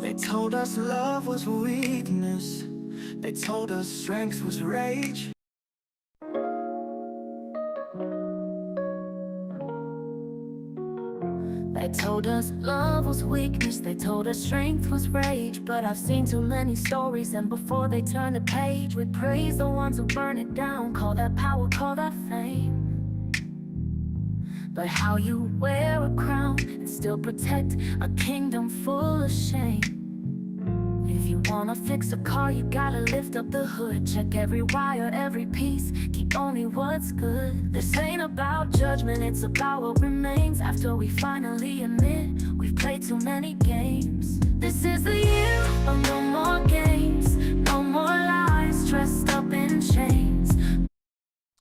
They told us love was weakness. They told us strength was rage. They told us love was weakness, they told us strength was rage. But I've seen too many stories, and before they turn the page, we praise the ones who burn it down. Call that power, call that fame. But how you wear a crown and still protect a kingdom full of shame. If you wanna fix a car, you gotta lift up the hood. Check every wire, every piece, keep only what's good. This ain't about judgment, it's about what remains. After we finally admit we've played too many games. This is the year of no more games, no more lies dressed up in chains.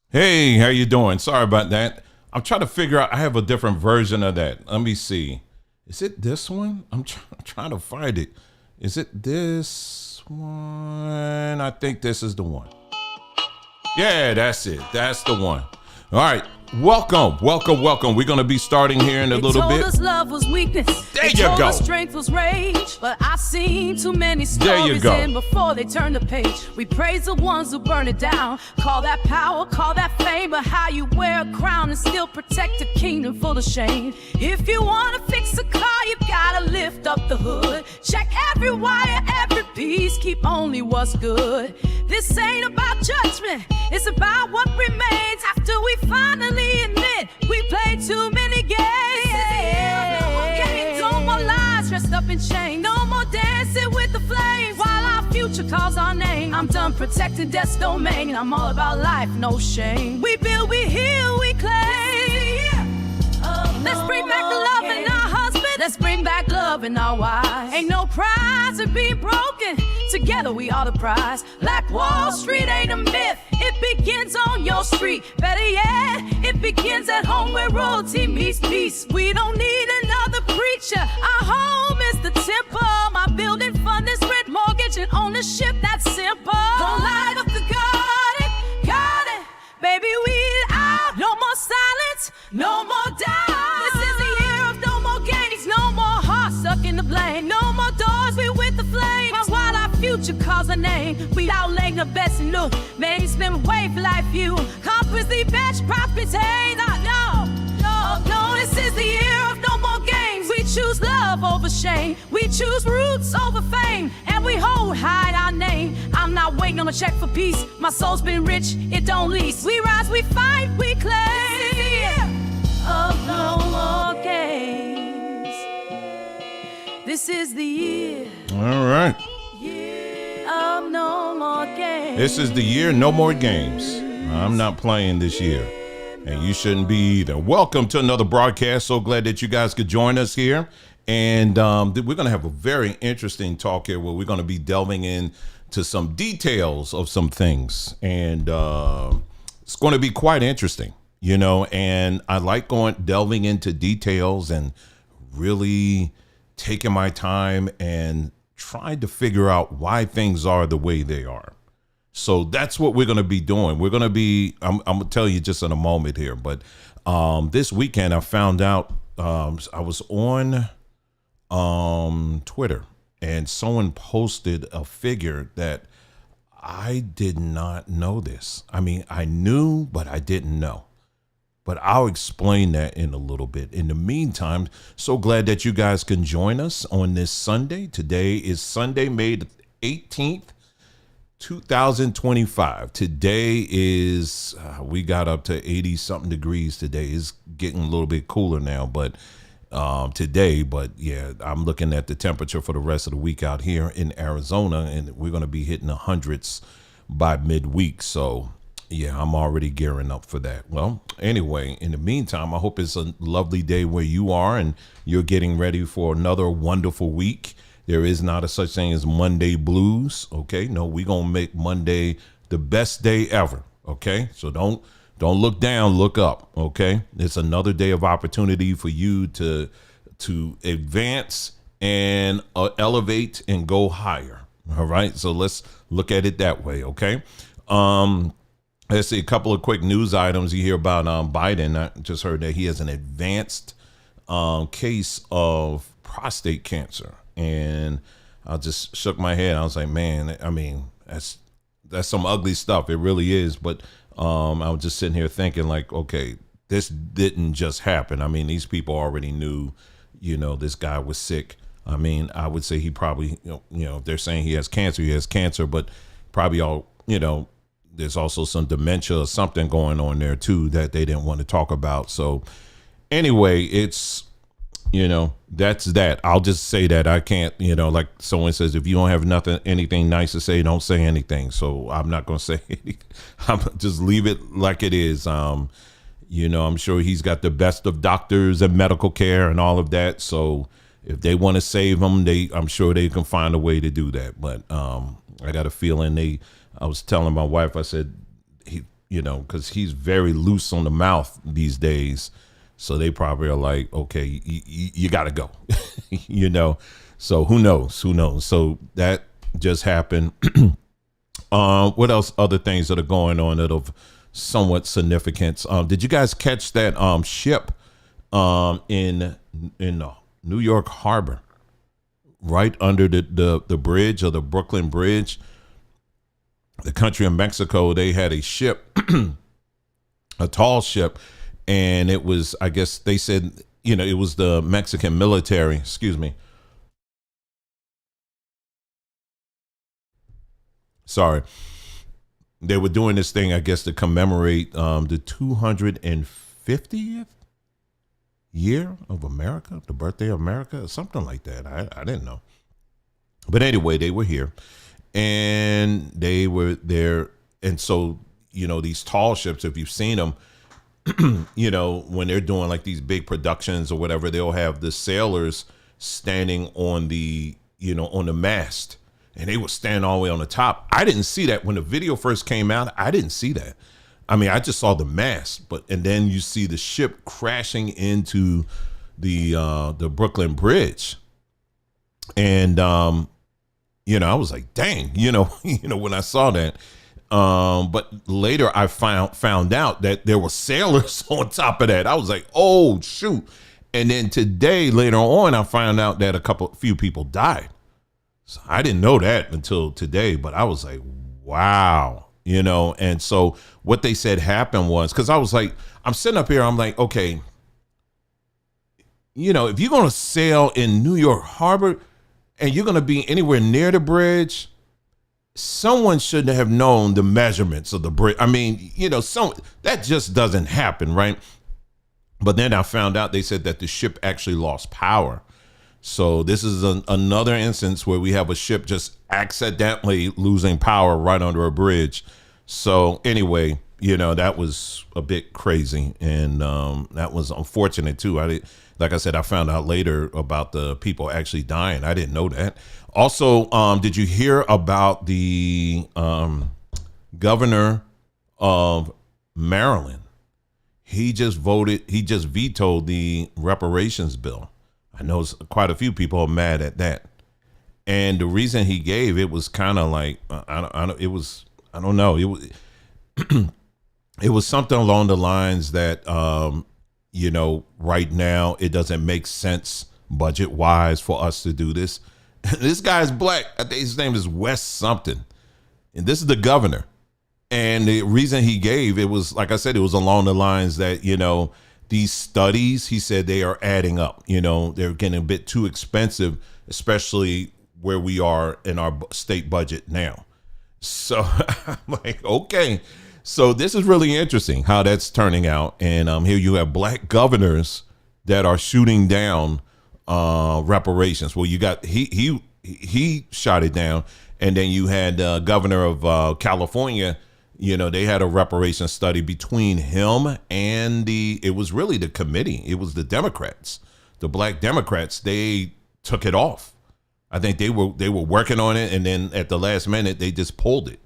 Hey, how you doing? Sorry about that. I'm trying to figure out, I have a different version of that. Let me see. Is it this one? I'm trying to find it. Is it this one? I think this is the one. Yeah, that's it. That's the one. All right. Welcome. We're going to be starting here in a little bit. They told us love was weakness. There you they told go. us strength was rage. But I've seen too many There you stories go. and before they turn the page, we praise the ones who burn it down. Call that power, call that fame. But how you wear a crown and still protect a kingdom full of shame. If you want to fix a car, you gotta lift up the hood. Check every wire, every piece, keep only what's good. This ain't about judgment, it's about what remains after we finally admit we played too many games. No more games, no more lies dressed up in chains. No more dancing with the flames while our future calls our name. I'm done protecting death's domain. I'm all about life, no shame. We build, we heal, we claim. Let's bring back the love in our husbands. Let's bring back love in our wives. Ain't no prize in being broken. Together we are the prize. Like Wall Street ain't a myth. It begins on your street. Better yet, it begins at home where royalty meets peace. We don't need another preacher. Our home is the temple. My building fund is rent, mortgage, and ownership. That's simple. Don't light up the garden. Baby, weed out. No more silence, no more doubt. This is the year of no more games, no more hearts stuck in the blame. No more doors, we with the flames. While our future calls our name, we outlaying the best and look. Man, you spend way for life, you. Compass the best property. No, this is the year of no more games. We choose love over shame. We choose roots over fame. And we hold high our name. I'm not waiting on a check for peace. My soul's been rich, it don't lease. We rise, we fight, we claim. Of no more games. This is the year. All right. Of no more games. This is the year, no more games. I'm not playing this year, and you shouldn't be either. Welcome to another broadcast. So glad that you guys could join us here. And we're going to have a very interesting talk here where we're going to be delving into some details of some things. And it's going to be quite interesting, you know, and I like delving into details and really taking my time and trying to figure out why things are the way they are. So that's what we're going to be doing. We're going to be, I'm going to tell you just in a moment here, but this weekend I found out, I was on Twitter and someone posted a figure that I did not know this. I mean, I knew, but I didn't know. But I'll explain that in a little bit. In the meantime, so glad that you guys can join us on this Sunday. Today is Sunday, May 18th, 2025. Today is, we got up to 80 something degrees today. It's getting a little bit cooler now, but today, but yeah, I'm looking at the temperature for the rest of the week out here in Arizona, and we're going to be hitting the hundreds by midweek. So yeah, I'm already gearing up for that. Well, anyway, in the meantime, I hope it's a lovely day where you are and you're getting ready for another wonderful week. There is not a such thing as Monday blues. Okay. No, we're going to make Monday the best day ever. Okay. So don't look down, look up. Okay. It's another day of opportunity for you to advance and elevate and go higher. All right. So let's look at it that way. Okay. Let's see a couple of quick news items. You hear about Biden. I just heard that he has an advanced case of prostate cancer. And I just shook my head. I was like, man, I mean, that's some ugly stuff. It really is. But I was just sitting here thinking like, okay, this didn't just happen. I mean, these people already knew, this guy was sick. I mean, I would say he probably, if they're saying he has cancer, but probably all, there's also some dementia or something going on there too that they didn't want to talk about. So anyway, it's, that's that. I'll just say that I can't, like someone says, if you don't have anything nice to say, don't say anything. So I'm not going to say anything. I'm just leave it like it is. I'm sure he's got the best of doctors and medical care and all of that. So if they want to save him, I'm sure they can find a way to do that. But I got a feeling I was telling my wife, I said, because he's very loose on the mouth these days. So they probably are like, okay, you got to go, so who knows? So that just happened. What else? Other things that are going on that of somewhat significance. Did you guys catch that ship in New York Harbor, right under the bridge, or the Brooklyn Bridge? The country of Mexico, they had a ship, a tall ship, and it was, I guess they said, it was the Mexican military, excuse me. Sorry. They were doing this thing, I guess, to commemorate the 250th year of America, the birthday of America, or something like that. I didn't know. But anyway, they were here. And they were there. And so, these tall ships, if you've seen them, when they're doing like these big productions or whatever, they'll have the sailors standing on the, on the mast. And they would stand all the way on the top. I didn't see that when the video first came out. I didn't see that. I mean, I just saw the mast, and then you see the ship crashing into the Brooklyn Bridge. And, I was like, dang, when I saw that. But later I found out that there were sailors on top of that. I was like, oh, shoot. And then today, later on, I found out that few people died. So I didn't know that until today, but I was like, wow, And so what they said happened was, because I was like, I'm sitting up here, I'm like, okay, if you're going to sail in New York Harbor, and you're going to be anywhere near the bridge, someone should have known the measurements of the bridge. I mean, that just doesn't happen, right? But then I found out they said that the ship actually lost power. So this is another instance where we have a ship just accidentally losing power right under a bridge. So anyway, that was a bit crazy, and that was unfortunate too. Like I said, I found out later about the people actually dying. I didn't know that. Also, did you hear about the governor of Maryland? He just vetoed the reparations bill. I know quite a few people are mad at that. And the reason he gave, it was kind of like, it was it was something along the lines that, right now it doesn't make sense budget wise for us to do this. This guy's black. I think his name is Wes something. And this is the governor. And the reason he gave, it was, like I said, it was along the lines that, these studies, he said, they are adding up. They're getting a bit too expensive, especially where we are in our state budget now. So I'm like, okay. So this is really interesting how that's turning out. And here you have black governors that are shooting down reparations. Well, you got he shot it down. And then you had governor of California. They had a reparation study between him and it was really the committee. It was the Democrats, the black Democrats. They took it off. I think they were working on it. And then at the last minute, they just pulled it.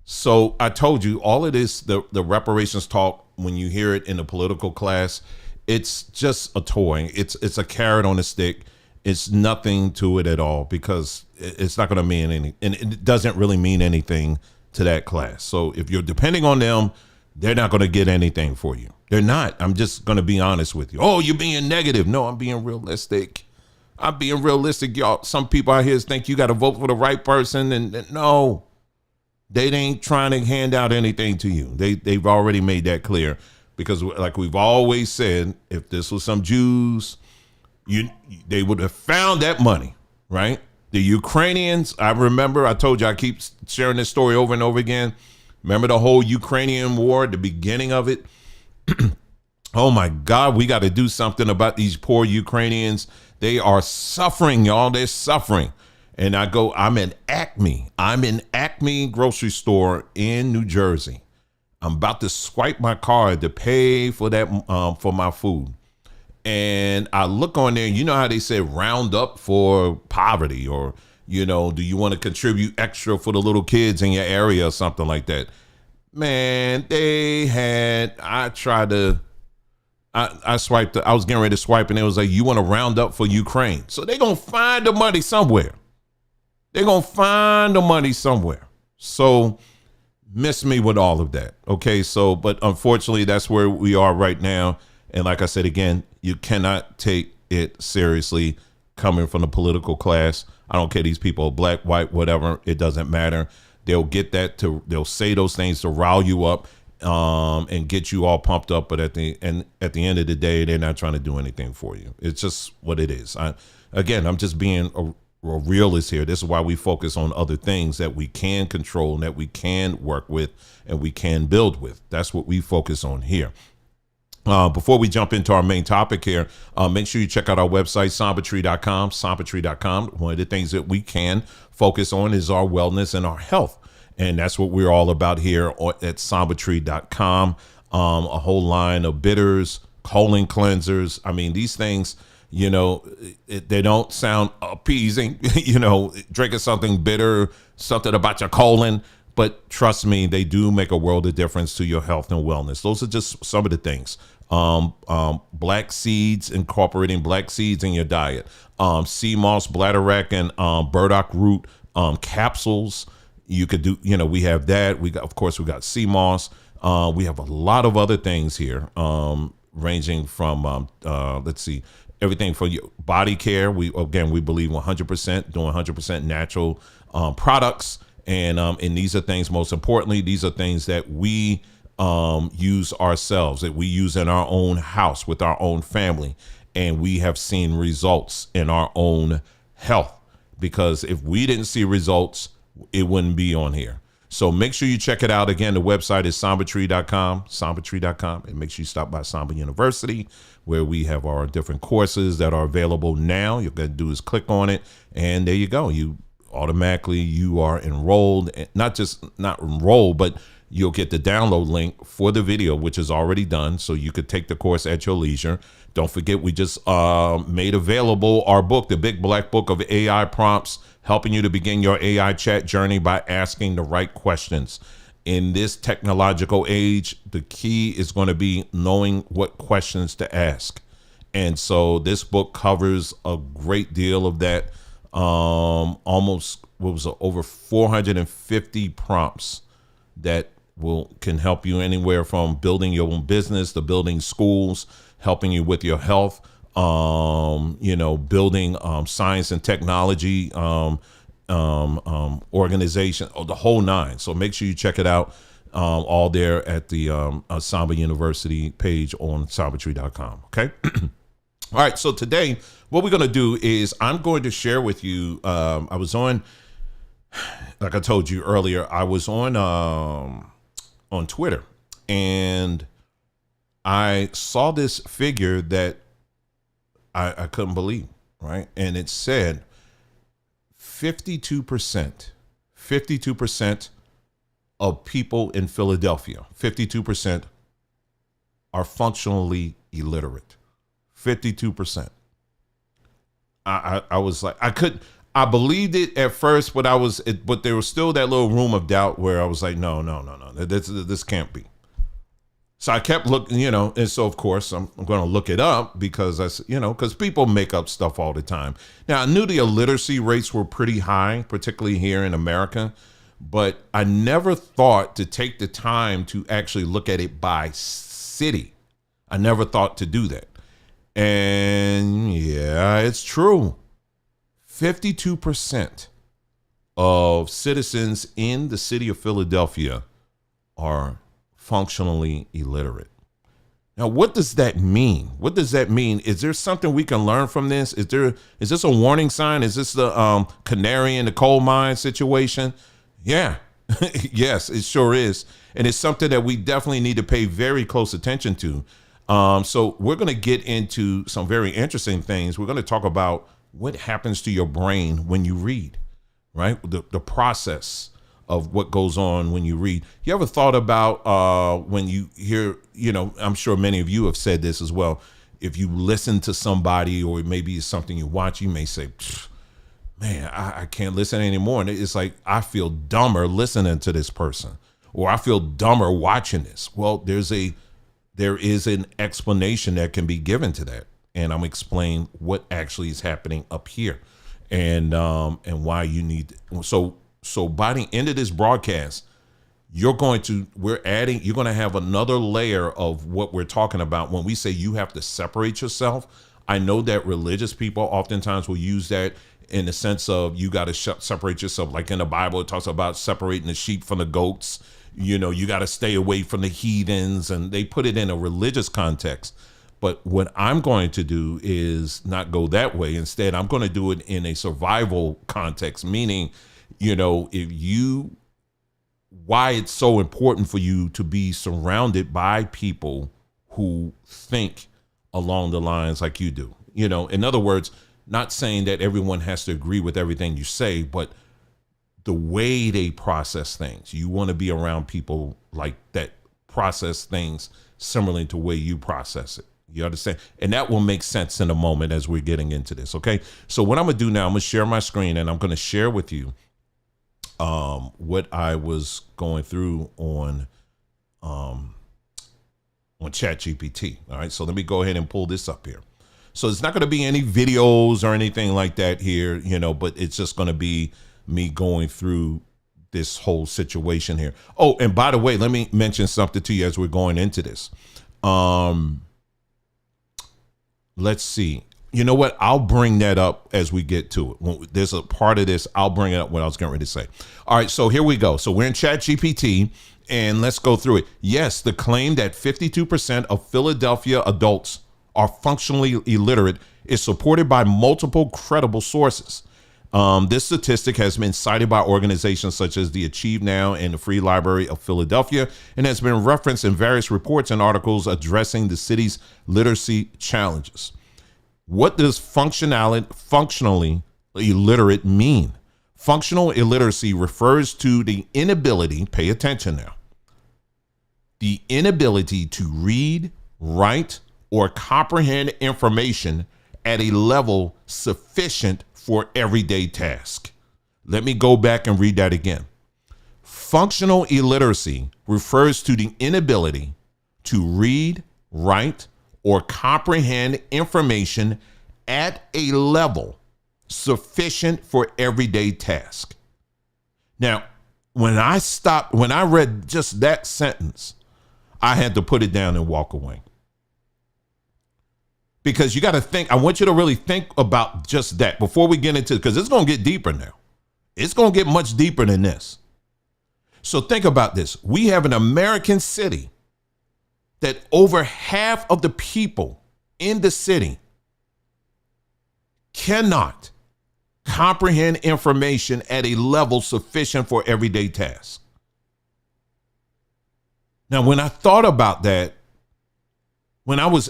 So I told you all of this, the reparations talk, when you hear it in the political class, it's just a toy. It's a carrot on a stick. It's nothing to it at all, because it's not going to mean anything. And it doesn't really mean anything to that class. So if you're depending on them, they're not going to get anything for you. They're not. I'm just going to be honest with you. Oh, you're being negative. No, I'm being realistic. I'm being realistic, y'all. Some people out here think you got to vote for the right person, and no, they ain't trying to hand out anything to you. They've already made that clear, because like we've always said, if this was some Jews, they would have found that money, right? The Ukrainians, I remember, I told you, I keep sharing this story over and over again. Remember the whole Ukrainian war, the beginning of it? Oh my God, we got to do something about these poor Ukrainians. They are suffering, y'all. They're suffering. And I'm in Acme grocery store in New Jersey. I'm about to swipe my card to pay for that, for my food. And I look on there, you know how they say round up for poverty, or, you know, do you want to contribute extra for the little kids in your area or something like that? Man, I swiped, I was getting ready to swipe, and it was like, you want to round up for Ukraine. So they're going to find the money somewhere. So miss me with all of that. Okay. So, but unfortunately, that's where we are right now. And like I said, again, you cannot take it seriously coming from the political class. I don't care, these people, black, white, whatever, it doesn't matter. They'll they'll say those things to rile you up, and get you all pumped up. But at the end of the day, they're not trying to do anything for you. It's just what it is. I'm just being a realist here. This is why we focus on other things that we can control, and that we can work with, and we can build with. That's what we focus on here. Before we jump into our main topic here, make sure you check out our website, sombertree.com. One of the things that we can focus on is our wellness and our health. And that's what we're all about here at sombertree.com. A whole line of bitters, colon cleansers. I mean, these things, you know, they don't sound appeasing, you know, drinking something bitter, something about your colon. But trust me, they do make a world of difference to your health and wellness. Those are just some of the things. Black seeds, incorporating black seeds in your diet. Sea moss, bladderwrack, and burdock root capsules. You could do, you know, we have that. We got sea moss. We have a lot of other things here, ranging from, everything for your body care. We believe 100% doing 100% natural products. And these are things, most importantly, these are things that we use ourselves, that we use in our own house with our own family. And we have seen results in our own health, because if we didn't see results, it wouldn't be on here. So make sure you check it out. Again, the website is sombertree.com, and make sure you stop by Somber University, where we have our different courses that are available now. You're going to do is click on it, and there you go. You are enrolled, not enrolled, but you'll get the download link for the video, which is already done. So you could take the course at your leisure. Don't forget, we just made available our book, The Big Black Book of AI Prompts, helping you to begin your AI chat journey by asking the right questions. In this technological age, the key is going to be knowing what questions to ask. And so this book covers a great deal of that. Over 450 prompts that can help you anywhere from building your own business to building schools, helping you with your health, building science and technology organization, the whole nine. So make sure you check it out, all there at the Somber University page on sombertree.com. Okay. All right. So today, what we're going to do is I'm going to share with you. I was on, like I told you earlier, I was on Twitter, and I saw this figure that I couldn't believe, right? And it said 52% of people in Philadelphia, 52% are functionally illiterate. 52%. I was like, I believed it at first, but but there was still that little room of doubt where I was like, no, this can't be. So I kept looking, and so of course I'm going to look it up because because people make up stuff all the time. Now I knew the illiteracy rates were pretty high, particularly here in America, but I never thought to take the time to actually look at it by city. I never thought to do that. And yeah, it's true. 52% of citizens in the city of Philadelphia are functionally illiterate. Now, what does that mean? What does that mean? Is there something we can learn from this? Is this a warning sign? Is this the canary in the coal mine situation? Yeah. Yes, it sure is. And it's something that we definitely need to pay very close attention to. So we're going to get into some very interesting things. We're going to talk about what happens to your brain when you read, right? The process of what goes on when you read. You ever thought about when you hear, I'm sure many of you have said this as well. If you listen to somebody, or maybe it's something you watch, you may say, man, I can't listen anymore. And it's like, I feel dumber listening to this person, or I feel dumber watching this. Well, there is an explanation that can be given to that. And I'm explaining what actually is happening up here and why you need. So by the end of this broadcast, you're going to have another layer of what we're talking about when we say you have to separate yourself. I know that religious people oftentimes will use that in the sense of you got to separate yourself. Like in the Bible, it talks about separating the sheep from the goats. You got to stay away from the heathens, and they put it in a religious context. But what I'm going to do is not go that way. Instead, I'm going to do it in a survival context, meaning, why it's so important for you to be surrounded by people who think along the lines like you do. In other words, not saying that everyone has to agree with everything you say, but the way they process things. You want to be around people like that process things similarly to the way you process it. You understand? And that will make sense in a moment as we're getting into this. Okay. So what I'm going to do now, I'm going to share my screen, and I'm going to share with you what I was going through on ChatGPT. All right. So let me go ahead and pull this up here. So it's not going to be any videos or anything like that here, but it's just going to be me going through this whole situation here. Oh, and by the way, let me mention something to you as we're going into this. Let's see. You know what? I'll bring that up as we get to it. When there's a part of this, I'll bring it up what I was getting ready to say. All right, so here we go. So we're in ChatGPT, and let's go through it. Yes, the claim that 52% of Philadelphia adults are functionally illiterate is supported by multiple credible sources. This statistic has been cited by organizations such as the Achieve Now and the Free Library of Philadelphia, and has been referenced in various reports and articles addressing the city's literacy challenges. What does functionally illiterate mean? Functional illiteracy refers to the inability, pay attention now, the inability to read, write, or comprehend information at a level sufficient for everyday task. Let me go back and read that again. Functional illiteracy refers to the inability to read, write, or comprehend information at a level sufficient for everyday task. Now, when I read just that sentence, I had to put it down and walk away. Because you got to think, I want you to really think about just that before we get into it, because it's going to get deeper now. It's going to get much deeper than this. So think about this. We have an American city that over half of the people in the city cannot comprehend information at a level sufficient for everyday tasks. Now, when I thought about that,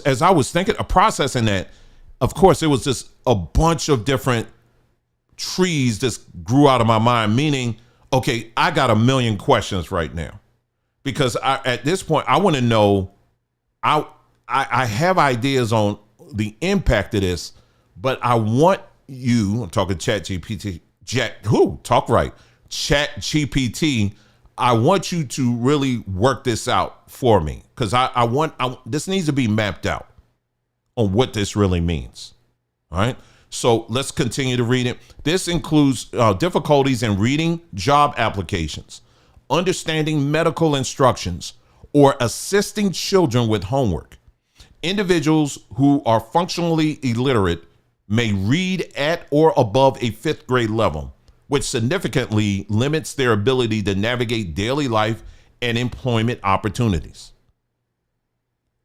as I was thinking, processing that, of course, it was just a bunch of different trees just grew out of my mind, meaning, okay, I got a million questions right now, because at this point, I want to know, I have ideas on the impact of this, but I want you, I'm talking ChatGPT, ChatGPT, I want you to really work this out for me, because I want this needs to be mapped out on what this really means. All right. So let's continue to read it. This includes difficulties in reading job applications, understanding medical instructions, or assisting children with homework. Individuals who are functionally illiterate may read at or above a 5th grade level, which significantly limits their ability to navigate daily life and employment opportunities.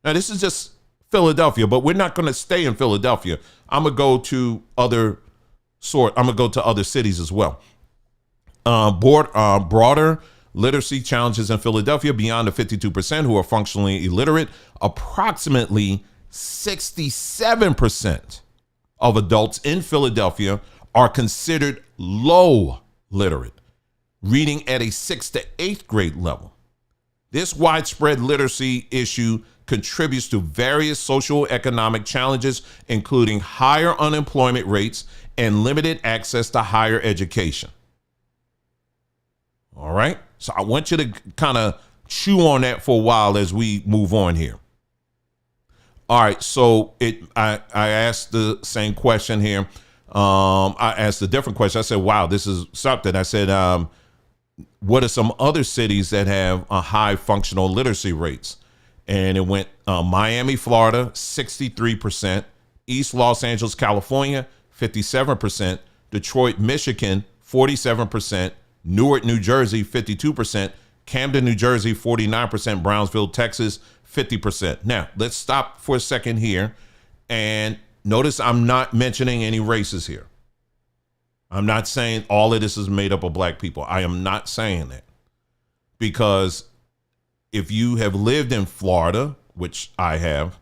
Now, this is just Philadelphia, but we're not going to stay in Philadelphia. I'm going to go to other cities as well. Broader literacy challenges in Philadelphia beyond the 52% who are functionally illiterate. Approximately 67% of adults in Philadelphia are considered low literate, reading at a 6th to 8th grade level. This widespread literacy issue contributes to various socioeconomic challenges, including higher unemployment rates and limited access to higher education. All right. So I want you to kind of chew on that for a while as we move on here. All right. So I asked the same question here. I asked a different question. I said, wow, this is something. I said, what are some other cities that have a high functional literacy rates? And it went Miami, Florida, 63%, East Los Angeles, California, 57%, Detroit, Michigan, 47%, Newark, New Jersey, 52%, Camden, New Jersey, 49%, Brownsville, Texas, 50%. Now, let's stop for a second here and notice I'm not mentioning any races here. I'm not saying all of this is made up of black people. I am not saying that, because if you have lived in Florida, which I have,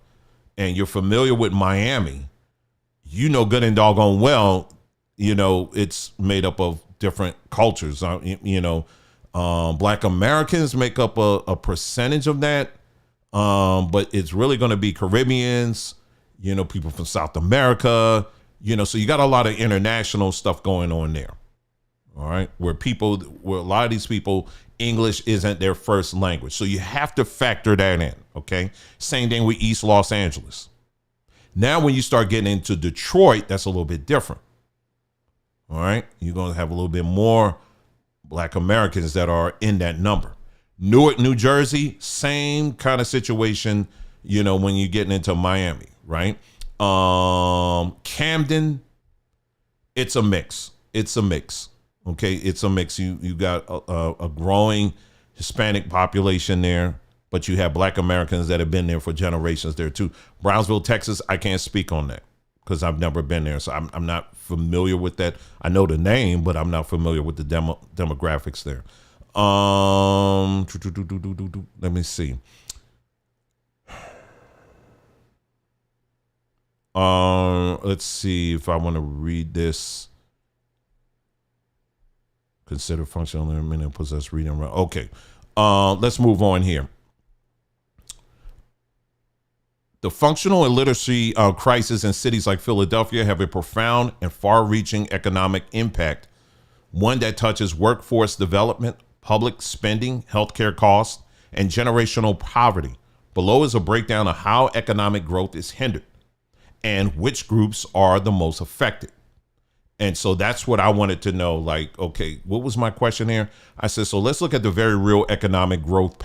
and you're familiar with Miami, you know good and doggone well, it's made up of different cultures. Black Americans make up a percentage of that, but it's really going to be Caribbeans, people from South America, so you got a lot of international stuff going on there. All right. Where a lot of these people, English isn't their first language. So you have to factor that in. Okay. Same thing with East Los Angeles. Now, when you start getting into Detroit, that's a little bit different. All right. You're going to have a little bit more Black Americans that are in that number. Newark, New Jersey, same kind of situation, when you're getting into Miami, right? Camden, it's a mix. Okay, it's a mix. You got a growing Hispanic population there, but you have Black Americans that have been there for generations there too. Brownsville, Texas, I can't speak on that because I've never been there, so I'm not familiar with that. I know the name, but I'm not familiar with the demographics there. Let me see. Let's see if I want to read this. Consider functional and possess reading. Okay. Let's move on here. The functional illiteracy crisis in cities like Philadelphia have a profound and far-reaching economic impact, one that touches workforce development, public spending, healthcare costs, and generational poverty. Below is a breakdown of how economic growth is hindered and which groups are the most affected. And so that's what I wanted to know. Like, okay, what was my question here? I said, so let's look at the very real economic growth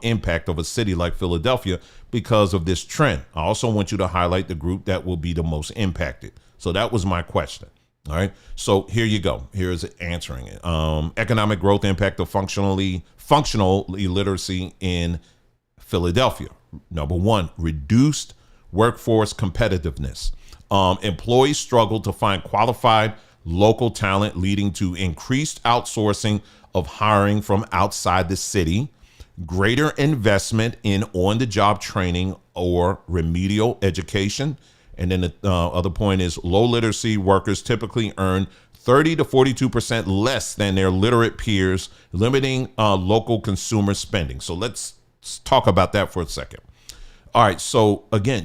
impact of a city like Philadelphia because of this trend. I also want you to highlight the group that will be the most impacted. So that was my question. All right. So here you go. Here's answering it. Economic growth impact of functional illiteracy in Philadelphia. Number one, reduced workforce competitiveness. Employees struggle to find qualified local talent, leading to increased outsourcing of hiring from outside the city, greater investment in on-the-job training or remedial education. And then the other point is low literacy workers typically earn 30 to 42% less than their literate peers, limiting local consumer spending. So let's talk about that for a second. All right. So again,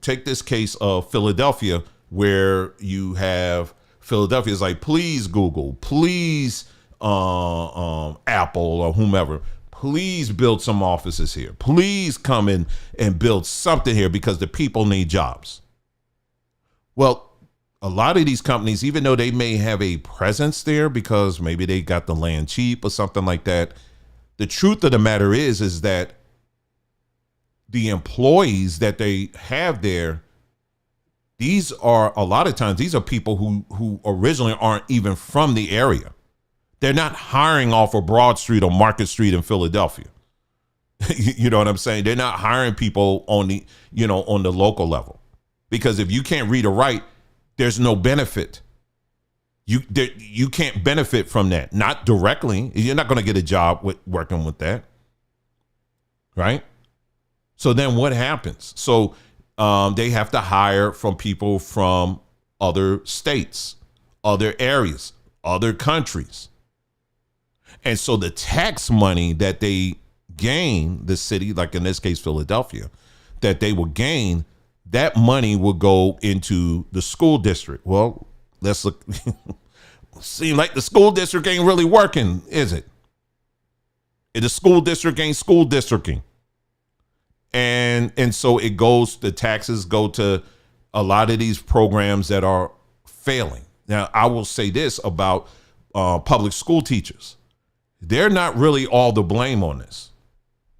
take this case of Philadelphia, where you have Philadelphia is like, please Google, please Apple or whomever, please build some offices here. Please come in and build something here because the people need jobs. Well, a lot of these companies, even though they may have a presence there because maybe they got the land cheap or something like that, the truth of the matter is that the employees that they have there, These are, a lot of times, these are people who originally aren't even from the area. They're not hiring off of Broad Street or Market Street in Philadelphia. You know what I'm saying? They're not hiring people on the, on the local level, because if you can't read or write, there's no benefit. You can't benefit from that. Not directly. You're not going to get a job working with that. Right? So then what happens? So they have to hire from people from other states, other areas, other countries. And so the tax money that they gain, the city, like in this case, Philadelphia, that they will gain, that money will go into the school district. Well, let's look. Seem like the school district ain't really working, is it? The school district ain't school districting. And so it goes, the taxes go to a lot of these programs that are failing. Now, I will say this about public school teachers. They're not really all the blame on this.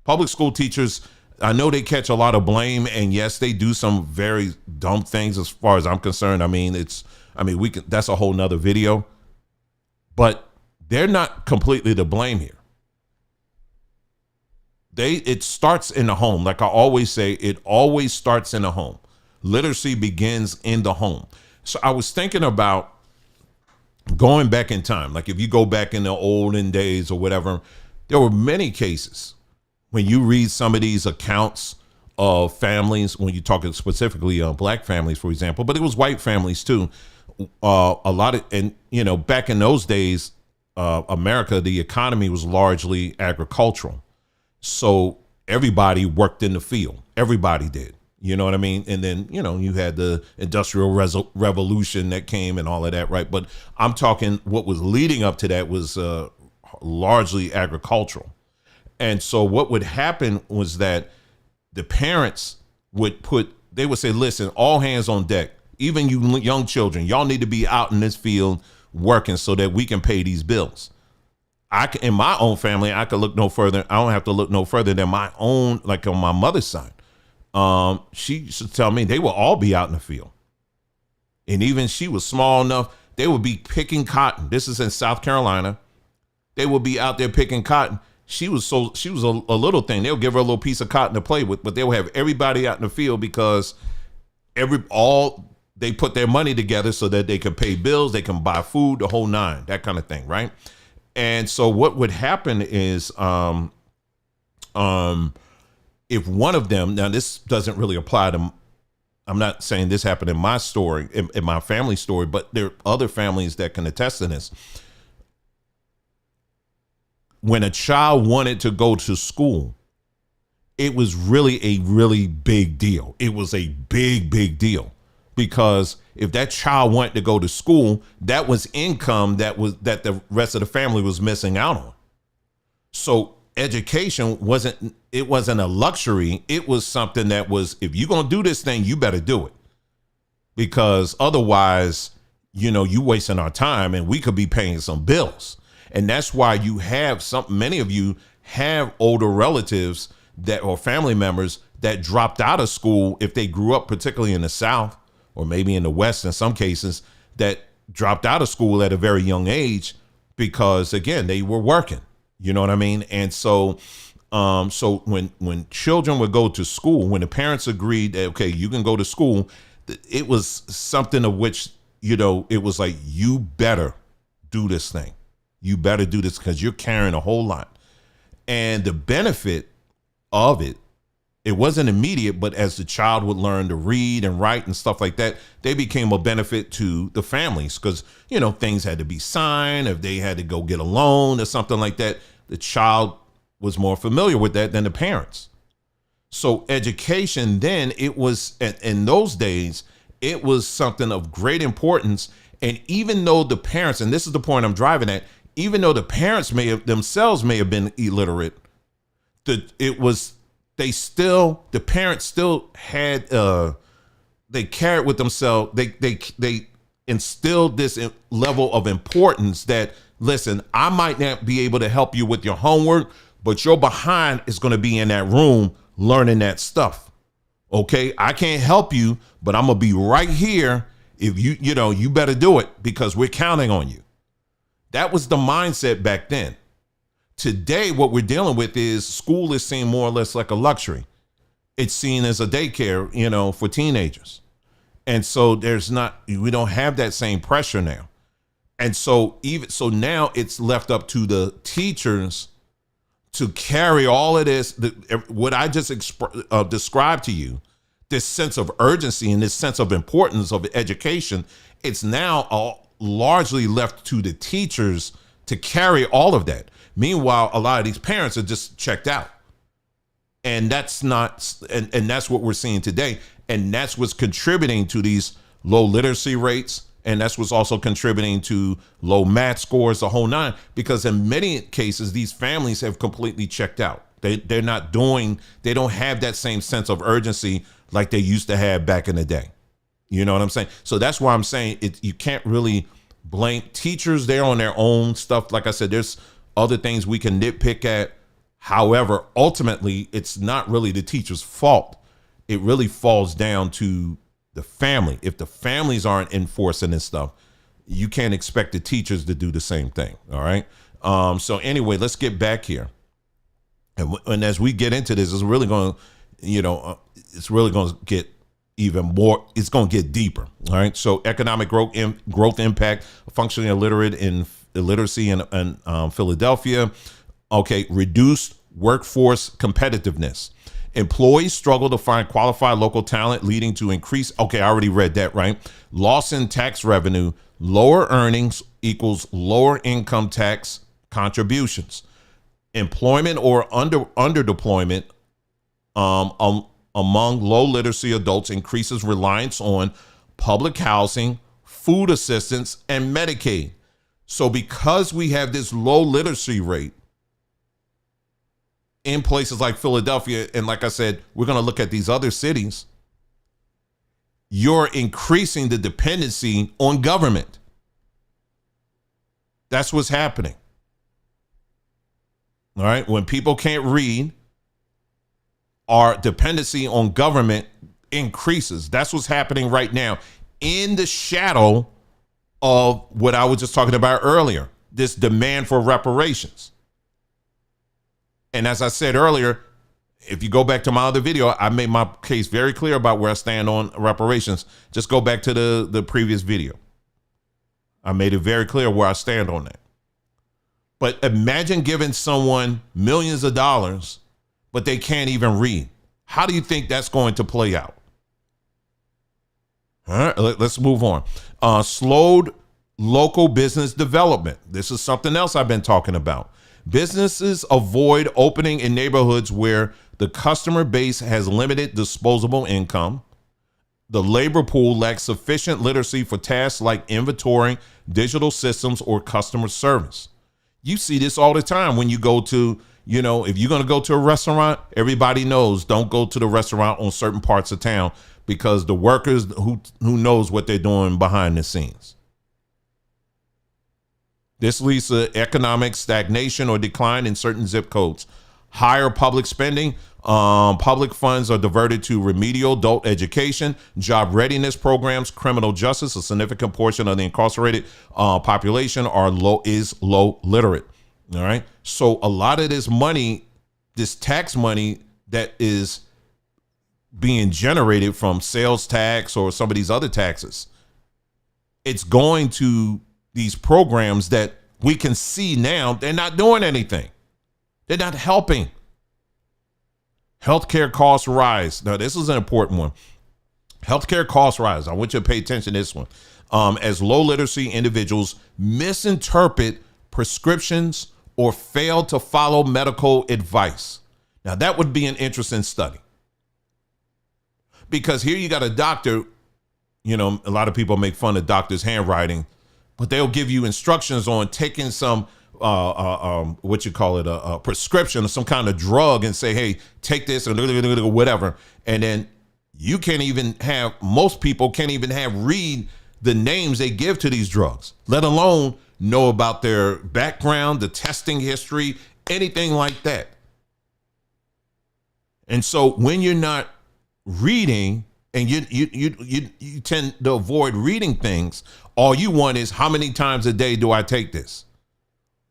Public school teachers, I know they catch a lot of blame, and yes, they do some very dumb things as far as I'm concerned. That's a whole nother video, but they're not completely to blame here. It starts in the home. Like I always say, it always starts in the home. Literacy begins in the home. So I was thinking about going back in time. Like if you go back in the olden days or whatever, there were many cases when you read some of these accounts of families, when you're talking specifically black families, for example, but it was white families too. Back in those days, America, the economy was largely agricultural. So everybody worked in the field. Everybody did. You know what I mean? And then, you had the Industrial Revolution that came and all of that, right? But I'm talking what was leading up to that was largely agricultural. And so what would happen was that the parents would say, listen, all hands on deck, even you young children, y'all need to be out in this field working so that we can pay these bills. In my own family, I could look no further. I don't have to look no further than my own, like on my mother's side. She used to tell me they will all be out in the field. And even she was small enough, they would be picking cotton. This is in South Carolina. They would be out there picking cotton. She was a little thing. They'll give her a little piece of cotton to play with, but they will have everybody out in the field because they put their money together so that they can pay bills, they can buy food, the whole nine, that kind of thing, right? And so what would happen is if one of them, now this doesn't really apply to, I'm not saying this happened in my story, in my family story, but there are other families that can attest to this. When a child wanted to go to school, it was really a really big deal. It was a big, big deal, because if that child wanted to go to school, that was income that the rest of the family was missing out on. So education wasn't a luxury. It was something that was, if you're going to do this thing, you better do it, because otherwise, you wasting our time and we could be paying some bills. And that's why many of you have older relatives or family members that dropped out of school if they grew up, particularly in the South or maybe in the West in some cases, that dropped out of school at a very young age because, again, they were working. You know what I mean? And so when children would go to school, when the parents agreed that, okay, you can go to school, it was something of which, it was like, you better do this thing. You better do this because you're carrying a whole lot. And the benefit of it wasn't immediate, but as the child would learn to read and write and stuff like that, they became a benefit to the families because, things had to be signed. If they had to go get a loan or something like that, the child was more familiar with that than the parents. So education then, it was, in those days, it was something of great importance. And even though the parents, and this is the point I'm driving at, even though the parents themselves may have been illiterate, the parents still had, they carried with themselves, they instilled this level of importance that, listen, I might not be able to help you with your homework, but your behind is going to be in that room learning that stuff. Okay, I can't help you, but I'm gonna be right here. If you better do it because we're counting on you. That was the mindset back then. Today, what we're dealing with is school is seen more or less like a luxury. It's seen as a daycare, for teenagers. And so we don't have that same pressure now. And so now it's left up to the teachers to carry all of this, what I just described to you, this sense of urgency and this sense of importance of education. It's now largely left to the teachers to carry all of that. Meanwhile, a lot of these parents are just checked out. And that's that's what we're seeing today. And that's what's contributing to these low literacy rates. And that's what's also contributing to low math scores, the whole nine, because in many cases, these families have completely checked out. They don't have that same sense of urgency like they used to have back in the day. You know what I'm saying? So that's why I'm saying you can't really blame teachers. They're on their own stuff. Like I said, there's other things we can nitpick at. However, ultimately, it's not really the teacher's fault. It really falls down to the family. If the families aren't enforcing this stuff, you can't expect the teachers to do the same thing. All right. So anyway, let's get back here. And as we get into this, it's really going to, it's really going to get even more. It's going to get deeper. All right. So economic growth impact, functionally illiterate in illiteracy in Philadelphia. Okay. Reduced workforce competitiveness. Employees struggle to find qualified local talent, leading to increased. Okay, I already read that, right? Loss in tax revenue, lower earnings equals lower income tax contributions. Employment or underdeployment among low literacy adults increases reliance on public housing, food assistance, and Medicaid. So because we have this low literacy rate in places like Philadelphia, and like I said, we're going to look at these other cities, you're increasing the dependency on government. That's what's happening. All right. When people can't read, our dependency on government increases. That's what's happening right now in the shadow of what I was just talking about earlier, this demand for reparations. And as I said earlier, if you go back to my other video, I made my case very clear about where I stand on reparations. Just go back to the previous video. I made it very clear where I stand on that. But imagine giving someone millions of dollars, but they can't even read. How do you think that's going to play out? All right, let's move on. Slowed local business development. This is something else I've been talking about. Businesses avoid opening in neighborhoods where the customer base has limited disposable income. The labor pool lacks sufficient literacy for tasks like inventory, digital systems, or customer service. You see this all the time when you go to, if you're going to go to a restaurant, everybody knows don't go to the restaurant on certain parts of town because the workers who knows what they're doing behind the scenes. This leads to economic stagnation or decline in certain zip codes. Higher public spending. Public funds are diverted to remedial adult education, job readiness programs, criminal justice. A significant portion of the incarcerated population is low literate. All right. So a lot of this money, this tax money that is being generated from sales tax or some of these other taxes, it's going to these programs that we can see now they're not doing anything. They're not helping. Healthcare costs rise. Now, this is an important one. Healthcare costs rise. I want you to pay attention to this one. As low literacy individuals misinterpret prescriptions or fail to follow medical advice. Now, that would be an interesting study. Because here you got a doctor, a lot of people make fun of doctors' handwriting, but they'll give you instructions on taking some, a prescription or some kind of drug and say, hey, take this or whatever. And then most people can't even read the names they give to these drugs, let alone know about their background, the testing history, anything like that. And so when you're not reading, and you tend to avoid reading things, all you want is, how many times a day do I take this?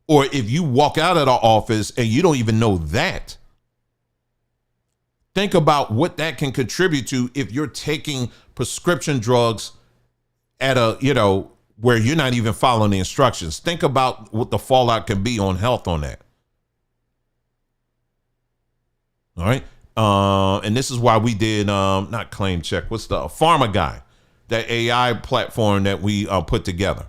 Or if you walk out of the office and you don't even know that, think about what that can contribute to if you're taking prescription drugs at a, where you're not even following the instructions. Think about what the fallout can be on health on that. All right. And this is why we did, not Claim Check. What's the Pharma Guy, that AI platform that we put together,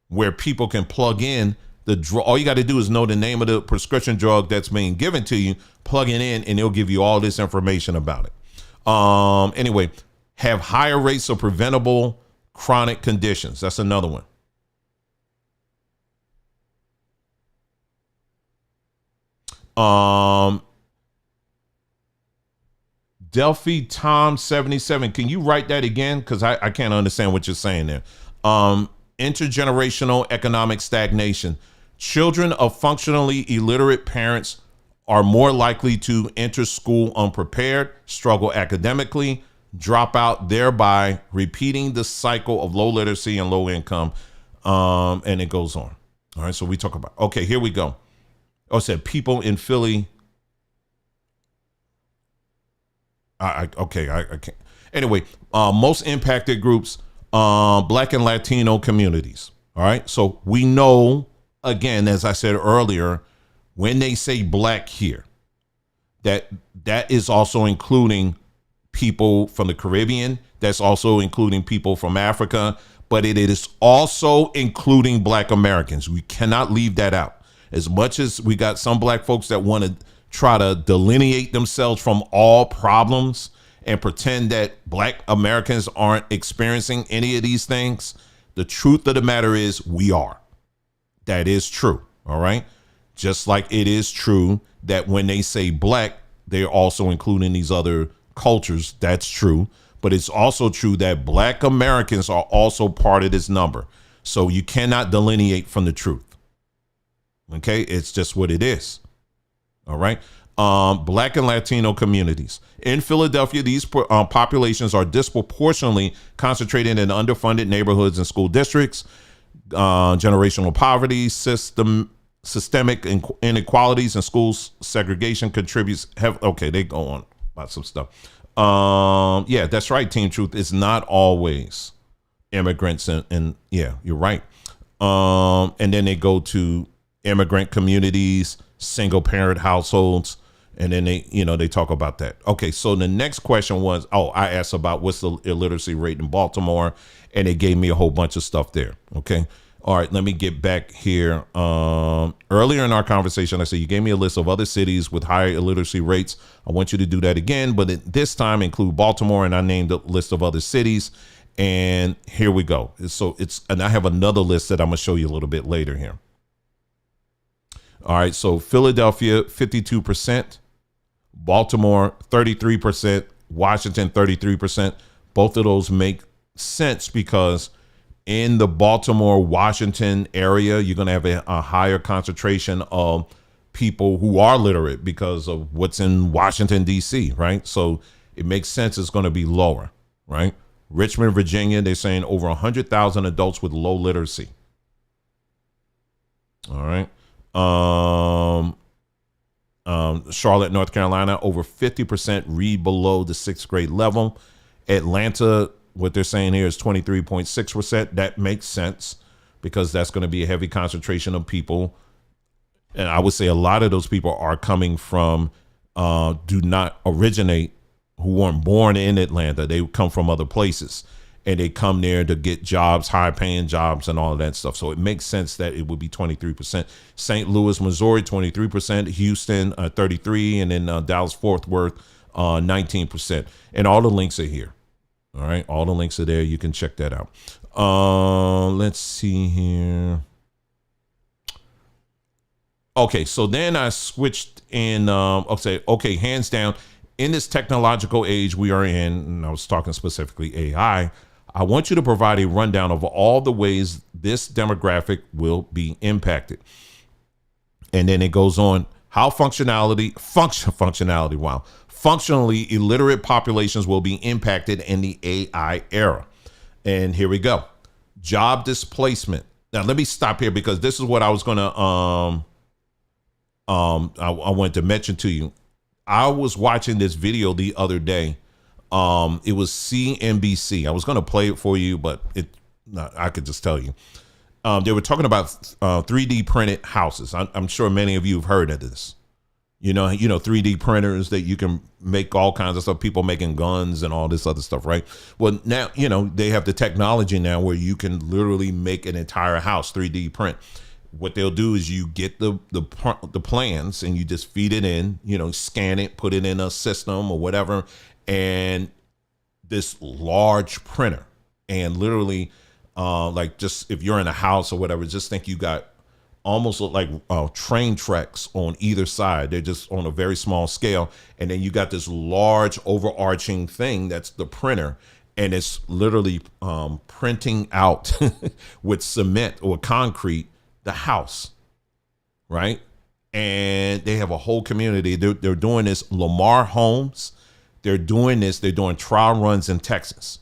where people can plug in the drug. All you got to do is know the name of the prescription drug that's being given to you, plug it in, and it'll give you all this information about it. Anyway, have higher rates of preventable chronic conditions. That's another one. Delphi Tom 77. Can you write that again? Because I can't understand what you're saying there. Intergenerational economic stagnation. Children of functionally illiterate parents are more likely to enter school unprepared, struggle academically, drop out, thereby repeating the cycle of low literacy and low income. And it goes on. All right, so we talk about, okay, here we go. Oh, it said people in Philly. I can't. Anyway, most impacted groups, Black and Latino communities. All right. So we know, again, as I said earlier, when they say Black here, that is also including people from the Caribbean. That's also including people from Africa, but it is also including Black Americans. We cannot leave that out. As much as we got some Black folks that want to try to delineate themselves from all problems and pretend that Black Americans aren't experiencing any of these things, the truth of the matter is we are. That is true. All right. Just like it is true that when they say Black, they're also including these other cultures. That's true. But it's also true that Black Americans are also part of this number. So you cannot delineate from the truth. Okay. It's just what it is. All right. Black and Latino communities. In Philadelphia, these populations are disproportionately concentrated in underfunded neighborhoods and school districts. Generational poverty, systemic inequalities, and school segregation contributes. They go on about some stuff. Yeah, that's right, Team Truth. It's not always immigrants. And yeah, you're right. And then they go to immigrant communities, single parent households, and then they talk about that. Okay, so the next question was, I asked about what's the illiteracy rate in Baltimore, and they gave me a whole bunch of stuff there. Okay, all right, let me get back here. Earlier in our conversation, I said you gave me a list of other cities with higher illiteracy rates. I want you to do that again, but this time include Baltimore, and I named a list of other cities. And here we go. And I have another list that I'm gonna show you a little bit later here. All right, so Philadelphia, 52%, Baltimore, 33%, Washington, 33%. Both of those make sense because in the Baltimore, Washington area, you're going to have a higher concentration of people who are literate because of what's in Washington, D.C., right? So it makes sense it's going to be lower, right? Richmond, Virginia, they're saying over 100,000 adults with low literacy. All right. Charlotte, North Carolina, over 50% read below the 6th grade level. Atlanta, what they're saying here is 23.6%. That makes sense because that's going to be a heavy concentration of people. And I would say a lot of those people are coming from, do not originate, who weren't born in Atlanta. They come from other places. And they come there to get jobs, high paying jobs and all of that stuff. So it makes sense that it would be 23%. St. Louis, Missouri, 23%. Houston, 33%. And then Dallas, Fort Worth, 19%. And all the links are here. All right. All the links are there. You can check that out. Let's see here. Okay. So then I switched in. Okay. Hands down, in this technological age we are in, and I was talking specifically AI, I want you to provide a rundown of all the ways this demographic will be impacted. And then it goes on how functionality, Functionally illiterate populations will be impacted in the AI era. And here we go. Job displacement. Now let me stop here because this is what I was gonna I wanted to mention to you. I was watching this video the other day. It was CNBC. I was gonna play it for you, but I could just tell you. They were talking about 3D printed houses. I'm sure many of you have heard of this. You know, 3D printers that you can make all kinds of stuff, people making guns and all this other stuff, right? Well, now, they have the technology now where you can literally make an entire house 3D print. What they'll do is you get the plans and you just feed it in, scan it, put it in a system or whatever. And this large printer, and literally like just if you're in a house or whatever, just think you got almost look like train tracks on either side. They're just on a very small scale. And then you got this large overarching thing that's the printer. And it's literally printing out with cement or concrete the house. Right. And they have a whole community. They're doing this. Lamar Homes. They're doing this. They're doing trial runs in Texas.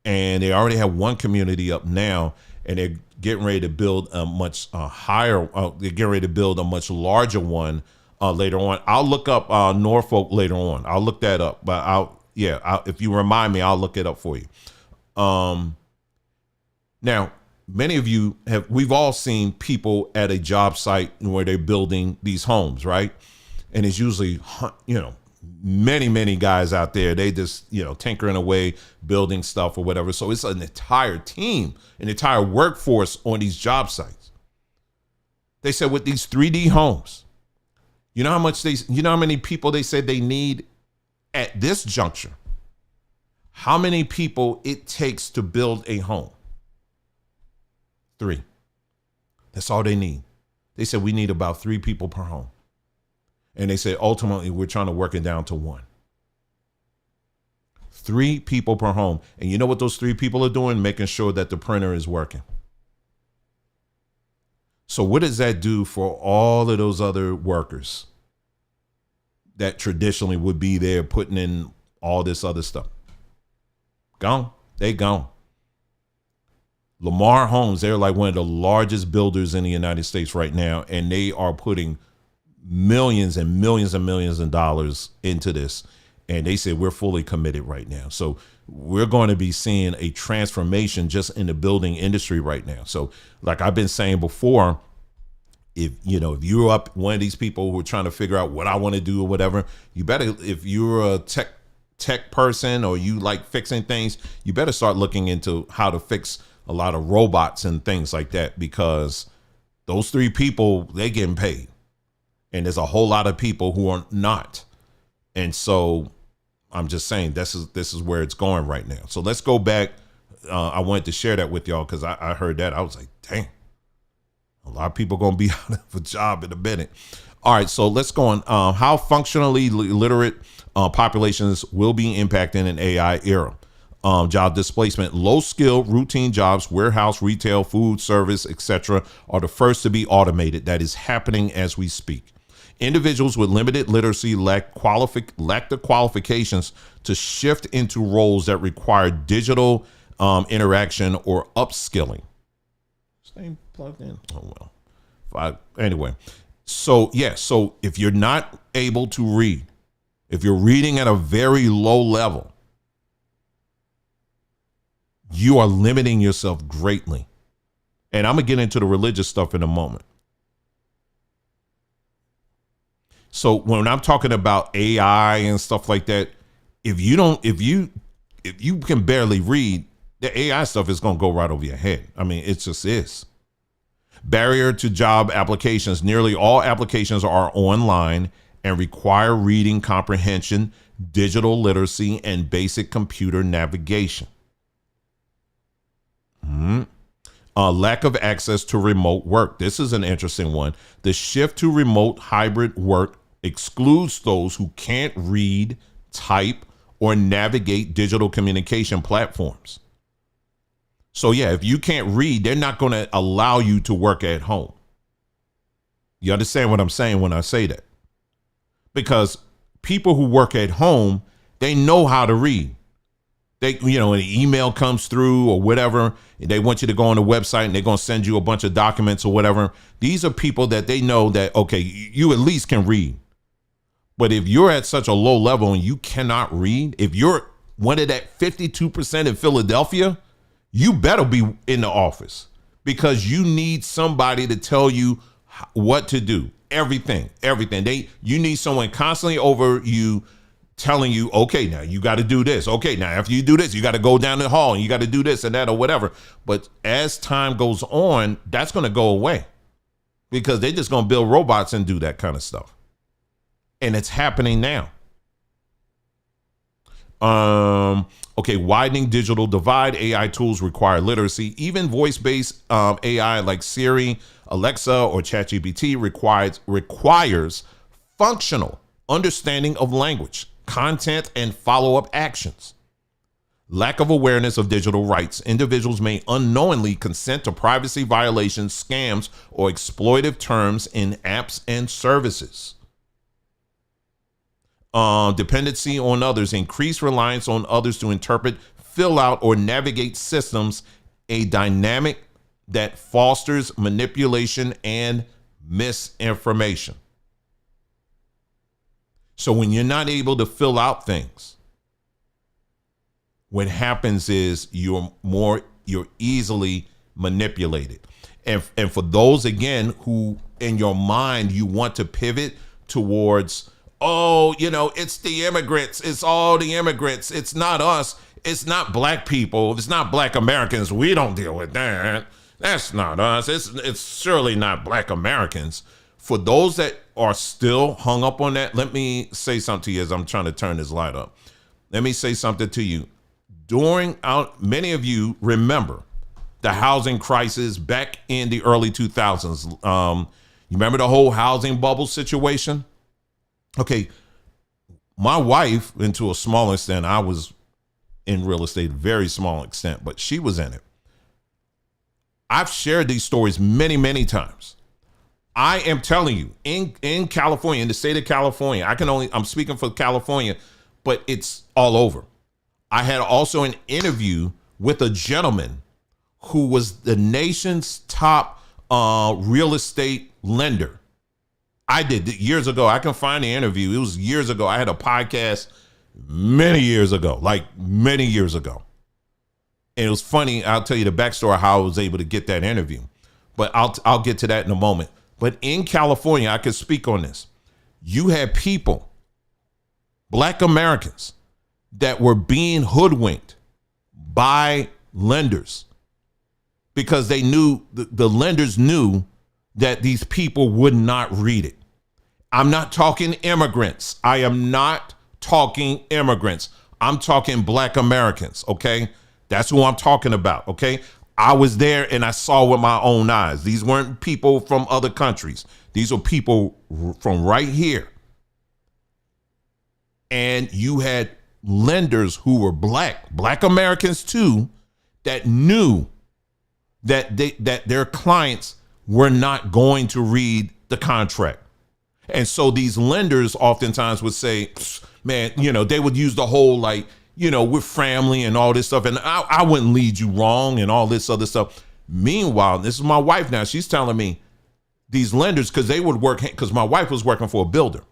And they already have one community up now. And they're getting ready to build a much higher, they're getting ready to build a much larger one later on. I'll look up Norfolk later on. I'll look that up, but if you remind me, I'll look it up for you. Now, many of you we've all seen people at a job site where they're building these homes, right? And it's usually, many guys out there, they just, tinkering away, building stuff or whatever. So it's an entire team, an entire workforce on these job sites. They said with these 3D homes, you know how many people they said they need at this juncture? How many people it takes to build a home? 3. That's all they need. They said we need about 3 people per home. And they said, ultimately, we're trying to work it down to 1. 3 people per home. And you know what those 3 people are doing? Making sure that the printer is working. So what does that do for all of those other workers that traditionally would be there putting in all this other stuff? Gone. They gone. Lamar Homes, they're like one of the largest builders in the United States right now. And they are putting millions and millions and millions of dollars into this. And they said we're fully committed right now. So we're going to be seeing a transformation just in the building industry right now. So like I've been saying before, if you're up one of these people who are trying to figure out what I want to do or whatever, you better, if you're a tech person or you like fixing things, you better start looking into how to fix a lot of robots and things like that, because those 3 people, they getting paid. And there's a whole lot of people who are not. And so I'm just saying this is where it's going right now. So let's go back. I wanted to share that with y'all because I heard that. I was like, dang, a lot of people going to be out of a job in a minute. All right, so let's go on. How functionally illiterate populations will be impacted in an AI era. Job displacement. Low skill routine jobs, warehouse, retail, food service, etc. are the first to be automated. That is happening as we speak. Individuals with limited literacy lack the qualifications to shift into roles that require digital interaction or upskilling. Stay plugged in. Oh well. Anyway, so so if you're not able to read, if you're reading at a very low level, you are limiting yourself greatly. And I'm gonna get into the religious stuff in a moment. So when I'm talking about AI and stuff like that, if you can barely read, the AI stuff is going to go right over your head. I mean, it just is. Barrier to job applications. Nearly all applications are online and require reading comprehension, digital literacy, and basic computer navigation. Lack of access to remote work. This is an interesting one. The shift to remote hybrid work excludes those who can't read, type, or navigate digital communication platforms. So yeah, if you can't read, they're not going to allow you to work at home. You understand what I'm saying when I say that? Because people who work at home, they know how to read. They, an email comes through or whatever, and they want you to go on the website and they're going to send you a bunch of documents or whatever. These are people that they know that, okay, you at least can read. But if you're at such a low level and you cannot read, if you're one of that 52% in Philadelphia, you better be in the office, because you need somebody to tell you what to do. Everything. You need someone constantly over you, telling you, okay, now you got to do this. Okay, now after you do this, you got to go down the hall and you got to do this and that or whatever. But as time goes on, that's going to go away, because they're just going to build robots and do that kind of stuff. And it's happening now. Okay, widening digital divide. AI tools require literacy. Even voice-based AI like Siri, Alexa, or ChatGPT requires functional understanding of language, content, and follow-up actions. Lack of awareness of digital rights. Individuals may unknowingly consent to privacy violations, scams, or exploitive terms in apps and services. Dependency on others. Increased reliance on others to interpret, fill out, or navigate systems. A dynamic that fosters manipulation and misinformation. So when you're not able to fill out things, what happens is you're easily manipulated. And for those, again, who in your mind you want to pivot towards, oh, it's the immigrants, it's all the immigrants, it's not us, it's not black people, it's not black Americans, we don't deal with that, that's not us, it's surely not black Americans. For those that are still hung up on that, let me say something to you as I'm trying to turn this light up. Let me say something to you. Many of you remember the housing crisis back in the early 2000s. You remember the whole housing bubble situation? Okay, my wife, and to a small extent, I was in real estate, very small extent, but she was in it. I've shared these stories many, many times. I am telling you, in California, in the state of California, I'm speaking for California, but it's all over. I had also an interview with a gentleman who was the nation's top real estate lender. I did years ago. I can find the interview. It was years ago. I had a podcast many years ago. And it was funny. I'll tell you the backstory of how I was able to get that interview, but I'll get to that in a moment. But in California, I could speak on this. You had people, black Americans, that were being hoodwinked by lenders because they knew, the lenders knew that these people would not read it. I'm not talking immigrants. I am not talking immigrants. I'm talking black Americans, okay? That's who I'm talking about, okay? I was there and I saw with my own eyes. These weren't people from other countries. These were people from right here. And you had lenders who were black Americans too, that knew that their clients were not going to read the contract. And so these lenders oftentimes would say, man, they would use the whole we're family and all this stuff. And I wouldn't lead you wrong and all this other stuff. Meanwhile, this is my wife now. She's telling me these lenders, because my wife was working for a builder.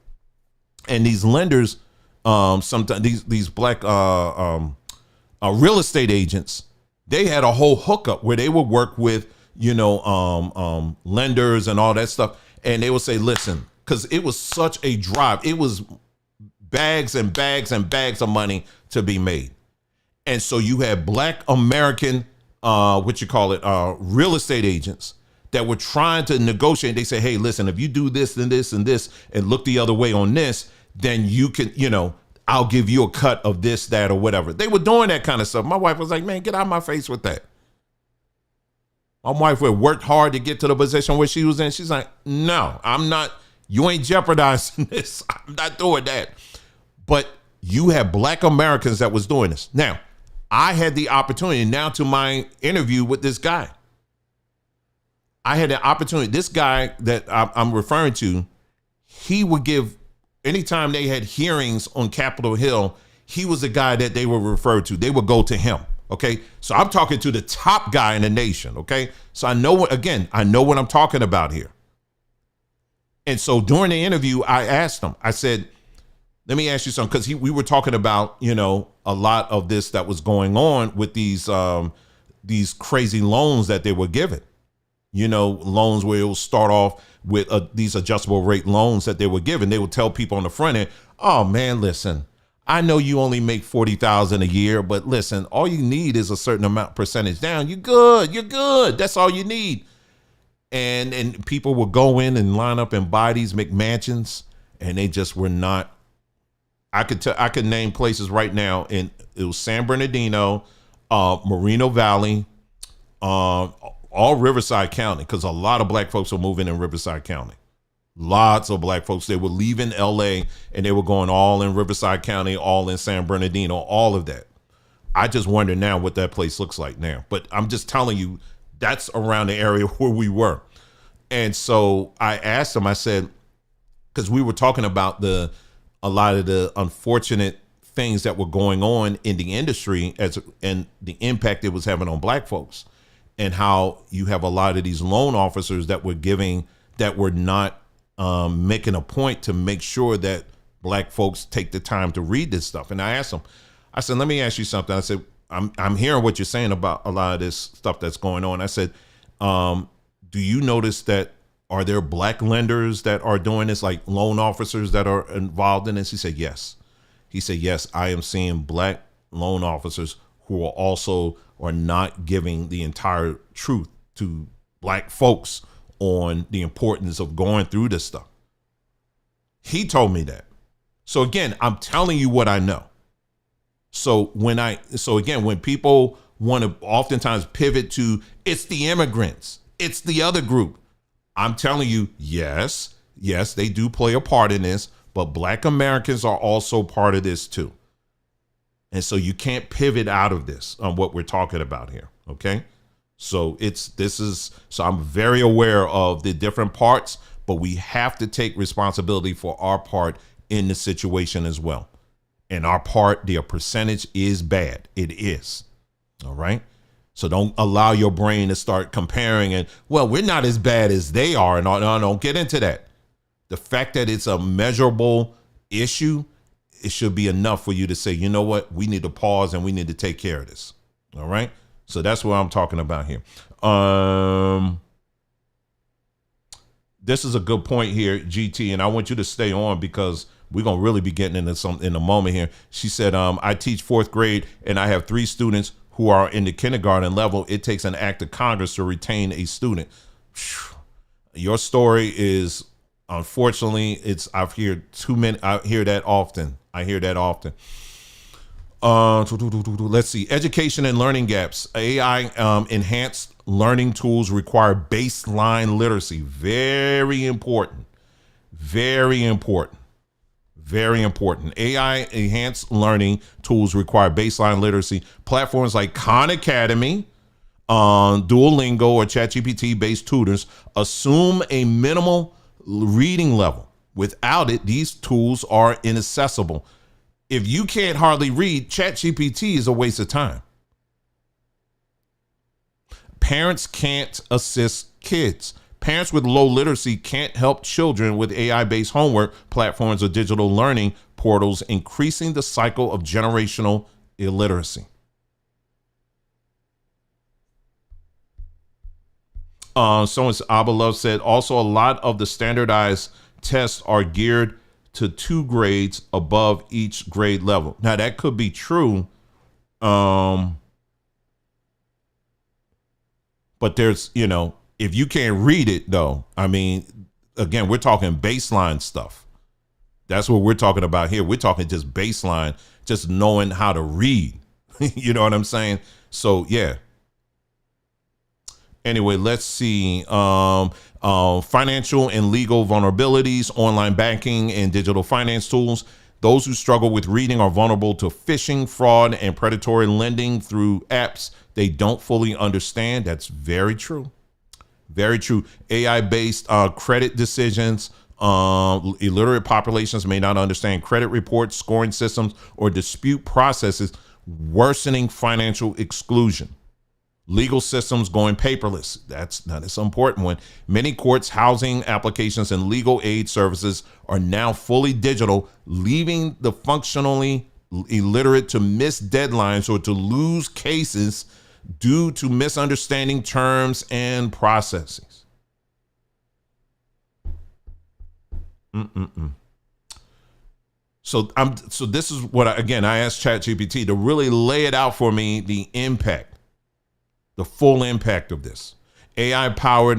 And these lenders, sometimes these black real estate agents, they had a whole hookup where they would work with, lenders and all that stuff. And they would say, listen, because it was such a drive. It was bags and bags and bags of money to be made. And so you had black American, real estate agents that were trying to negotiate. They say, hey, listen, if you do this and this and this and look the other way on this, then you can, I'll give you a cut of this, that, or whatever. They were doing that kind of stuff. My wife was like, man, get out of my face with that. My wife had worked hard to get to the position where she was in. She's like, no, I'm not. You ain't jeopardizing this. I'm not doing that. But you have black Americans that was doing this. Now, I had the opportunity now to my interview with this guy. I had the opportunity. This guy that I'm referring to, he would give Anytime they had hearings on Capitol Hill, he was the guy that they would refer to. They would go to him. Okay. So I'm talking to the top guy in the nation. Okay. So I know what I'm talking about here. And so during the interview, I asked him, I said, let me ask you something, because we were talking about, you know, a lot of this that was going on with these crazy loans that they were given, you know, loans where it will start off with these adjustable rate loans that they were given. They would tell people on the front end, oh man, listen, I know you only make 40,000 a year, but listen, all you need is a certain amount percentage down. You're good. That's all you need. And people would go in and line up and buy these McMansions, and they just were not. I could name places right now, and it was San Bernardino, Moreno Valley, all Riverside County, because a lot of black folks are moving in Riverside County. Lots of black folks. They were leaving LA and they were going all in Riverside County, all in San Bernardino, all of that. I just wonder now what that place looks like now. But I'm just telling you, that's around the area where we were. And so I asked him, I said, because we were talking about a lot of the unfortunate things that were going on in the industry and the impact it was having on black folks, and how you have a lot of these loan officers that were not making a point to make sure that black folks take the time to read this stuff. And I asked him, I said, let me ask you something. I said, I'm hearing what you're saying about a lot of this stuff that's going on. I said, do you notice that, are there black lenders that are doing this, like loan officers that are involved in this? He said, yes. He said, yes, I am seeing black loan officers who are not giving the entire truth to black folks on the importance of going through this stuff. He told me that. So again, I'm telling you what I know. So when people want to oftentimes pivot to, it's the immigrants, it's the other group, I'm telling you, yes, they do play a part in this, but black Americans are also part of this too. And so you can't pivot out of this on what we're talking about here. Okay. So I'm very aware of the different parts, but we have to take responsibility for our part in the situation as well. And our part, their percentage is bad. It is. All right. So don't allow your brain to start comparing and, well, we're not as bad as they are. And no, don't get into that. The fact that it's a measurable issue, it should be enough for you to say, you know what, we need to pause and we need to take care of this. All right. So that's what I'm talking about here. This is a good point here, GT, and I want you to stay on because we're going to really be getting into something in a moment here. She said, I teach 4th grade and I have 3 students who are in the kindergarten level. It takes an act of Congress to retain a student. Your story is, unfortunately, I hear that often. Let's see. Education and learning gaps. AI enhanced learning tools require baseline literacy. Very important. Very important. Very important. AI enhanced learning tools require baseline literacy. Platforms like Khan Academy, Duolingo, or ChatGPT based tutors assume a minimal reading level. Without it, these tools are inaccessible. If you can't hardly read, ChatGPT is a waste of time. Parents can't assist kids. Parents with low literacy can't help children with AI-based homework platforms or digital learning portals, increasing the cycle of generational illiteracy. Someone's Abba Love said, also a lot of the standardized tests are geared to 2 grades above each grade level. Now that could be true. But there's, if you can't read it though, I mean, again, we're talking baseline stuff. That's what we're talking about here. We're talking just baseline, just knowing how to read. You know what I'm saying? So yeah. Anyway, let's see. Financial and legal vulnerabilities, online banking and digital finance tools. Those who struggle with reading are vulnerable to phishing, fraud, and predatory lending through apps they don't fully understand. That's very true. Very true. AI-based credit decisions Illiterate populations may not understand credit reports, scoring systems, or dispute processes, worsening financial exclusion. Legal systems going paperless. That's an important one. Many courts, housing applications, and legal aid services are now fully digital, leaving the functionally illiterate to miss deadlines or to lose cases due to misunderstanding terms and processes. So this is what I asked ChatGPT to really lay it out for me, the impact, the full impact of this. AI powered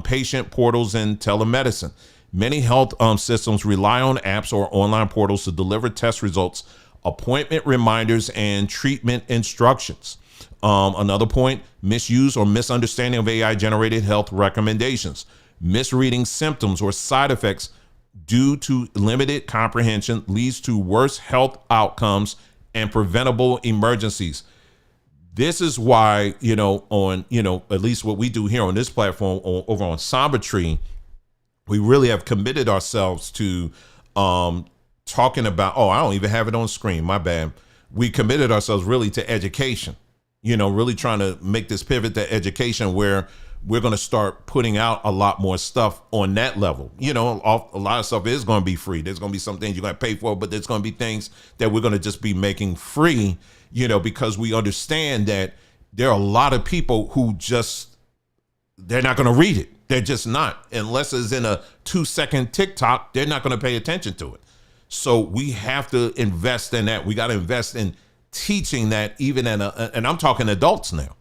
patient portals and telemedicine. Many health systems rely on apps or online portals to deliver test results, appointment reminders, and treatment instructions. Another point, misuse or misunderstanding of AI generated health recommendations. Misreading symptoms or side effects due to limited comprehension leads to worse health outcomes and preventable emergencies. This is why, at least what we do here on this platform over on Samba Tree, we really have committed ourselves to talking about, I don't even have it on screen, my bad. We committed ourselves really to education, really trying to make this pivot to education where we're going to start putting out a lot more stuff on that level. A lot of stuff is going to be free. There's going to be some things you're going to pay for, but there's going to be things that we're going to just be making free, because we understand that there are a lot of people who they're not going to read it. They're just not. Unless it's in a 2-second TikTok, they're not going to pay attention to it. So we have to invest in that. We got to invest in teaching that even and I'm talking adults now.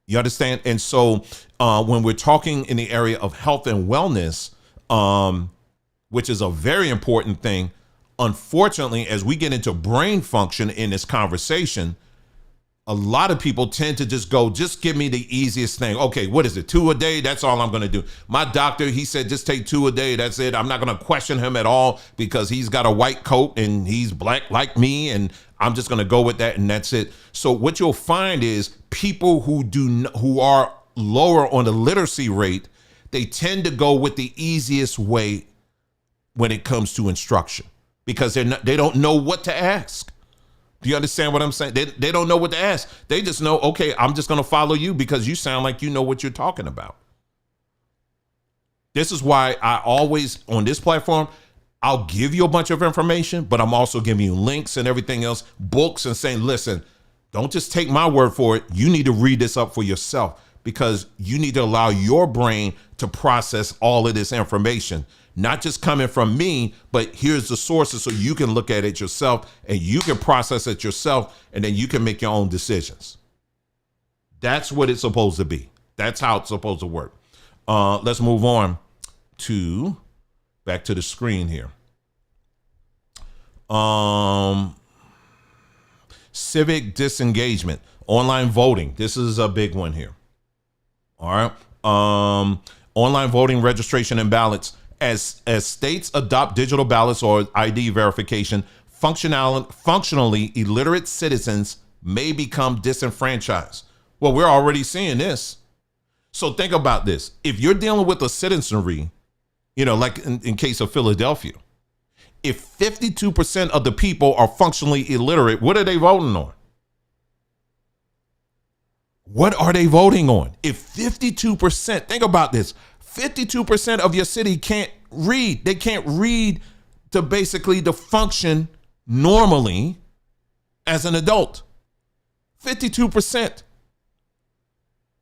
You understand? And so when we're talking in the area of health and wellness, which is a very important thing, unfortunately, as we get into brain function in this conversation, a lot of people tend to just give me the easiest thing. Okay, what is it? 2 a day? That's all I'm going to do. My doctor, he said, just take 2 a day. That's it. I'm not going to question him at all because he's got a white coat and he's black like me. And I'm just going to go with that. And that's it. So what you'll find is people who are lower on the literacy rate, they tend to go with the easiest way when it comes to instruction because they don't know what to ask. Do you understand what I'm saying? They don't know what to ask. They just know, okay, I'm just going to follow you because you sound like you know what you're talking about. This is why I always, on this platform, I'll give you a bunch of information, but I'm also giving you links and everything else, books, and saying, listen, don't just take my word for it. You need to read this up for yourself because you need to allow your brain to process all of this information. Not just coming from me, but here's the sources so you can look at it yourself and you can process it yourself and then you can make your own decisions. That's what it's supposed to be. That's how it's supposed to work. Let's move on back to the screen here. Civic disengagement, online voting. This is a big one here. All right. Online voting registration and ballots. As states adopt digital ballots or ID verification, functionally illiterate citizens may become disenfranchised. Well, we're already seeing this. So think about this. If you're dealing with a citizenry, like in case of Philadelphia, if 52% of the people are functionally illiterate, what are they voting on? What are they voting on? If 52%, think about this, 52% of your city can't read. They can't read to function normally as an adult. 52%.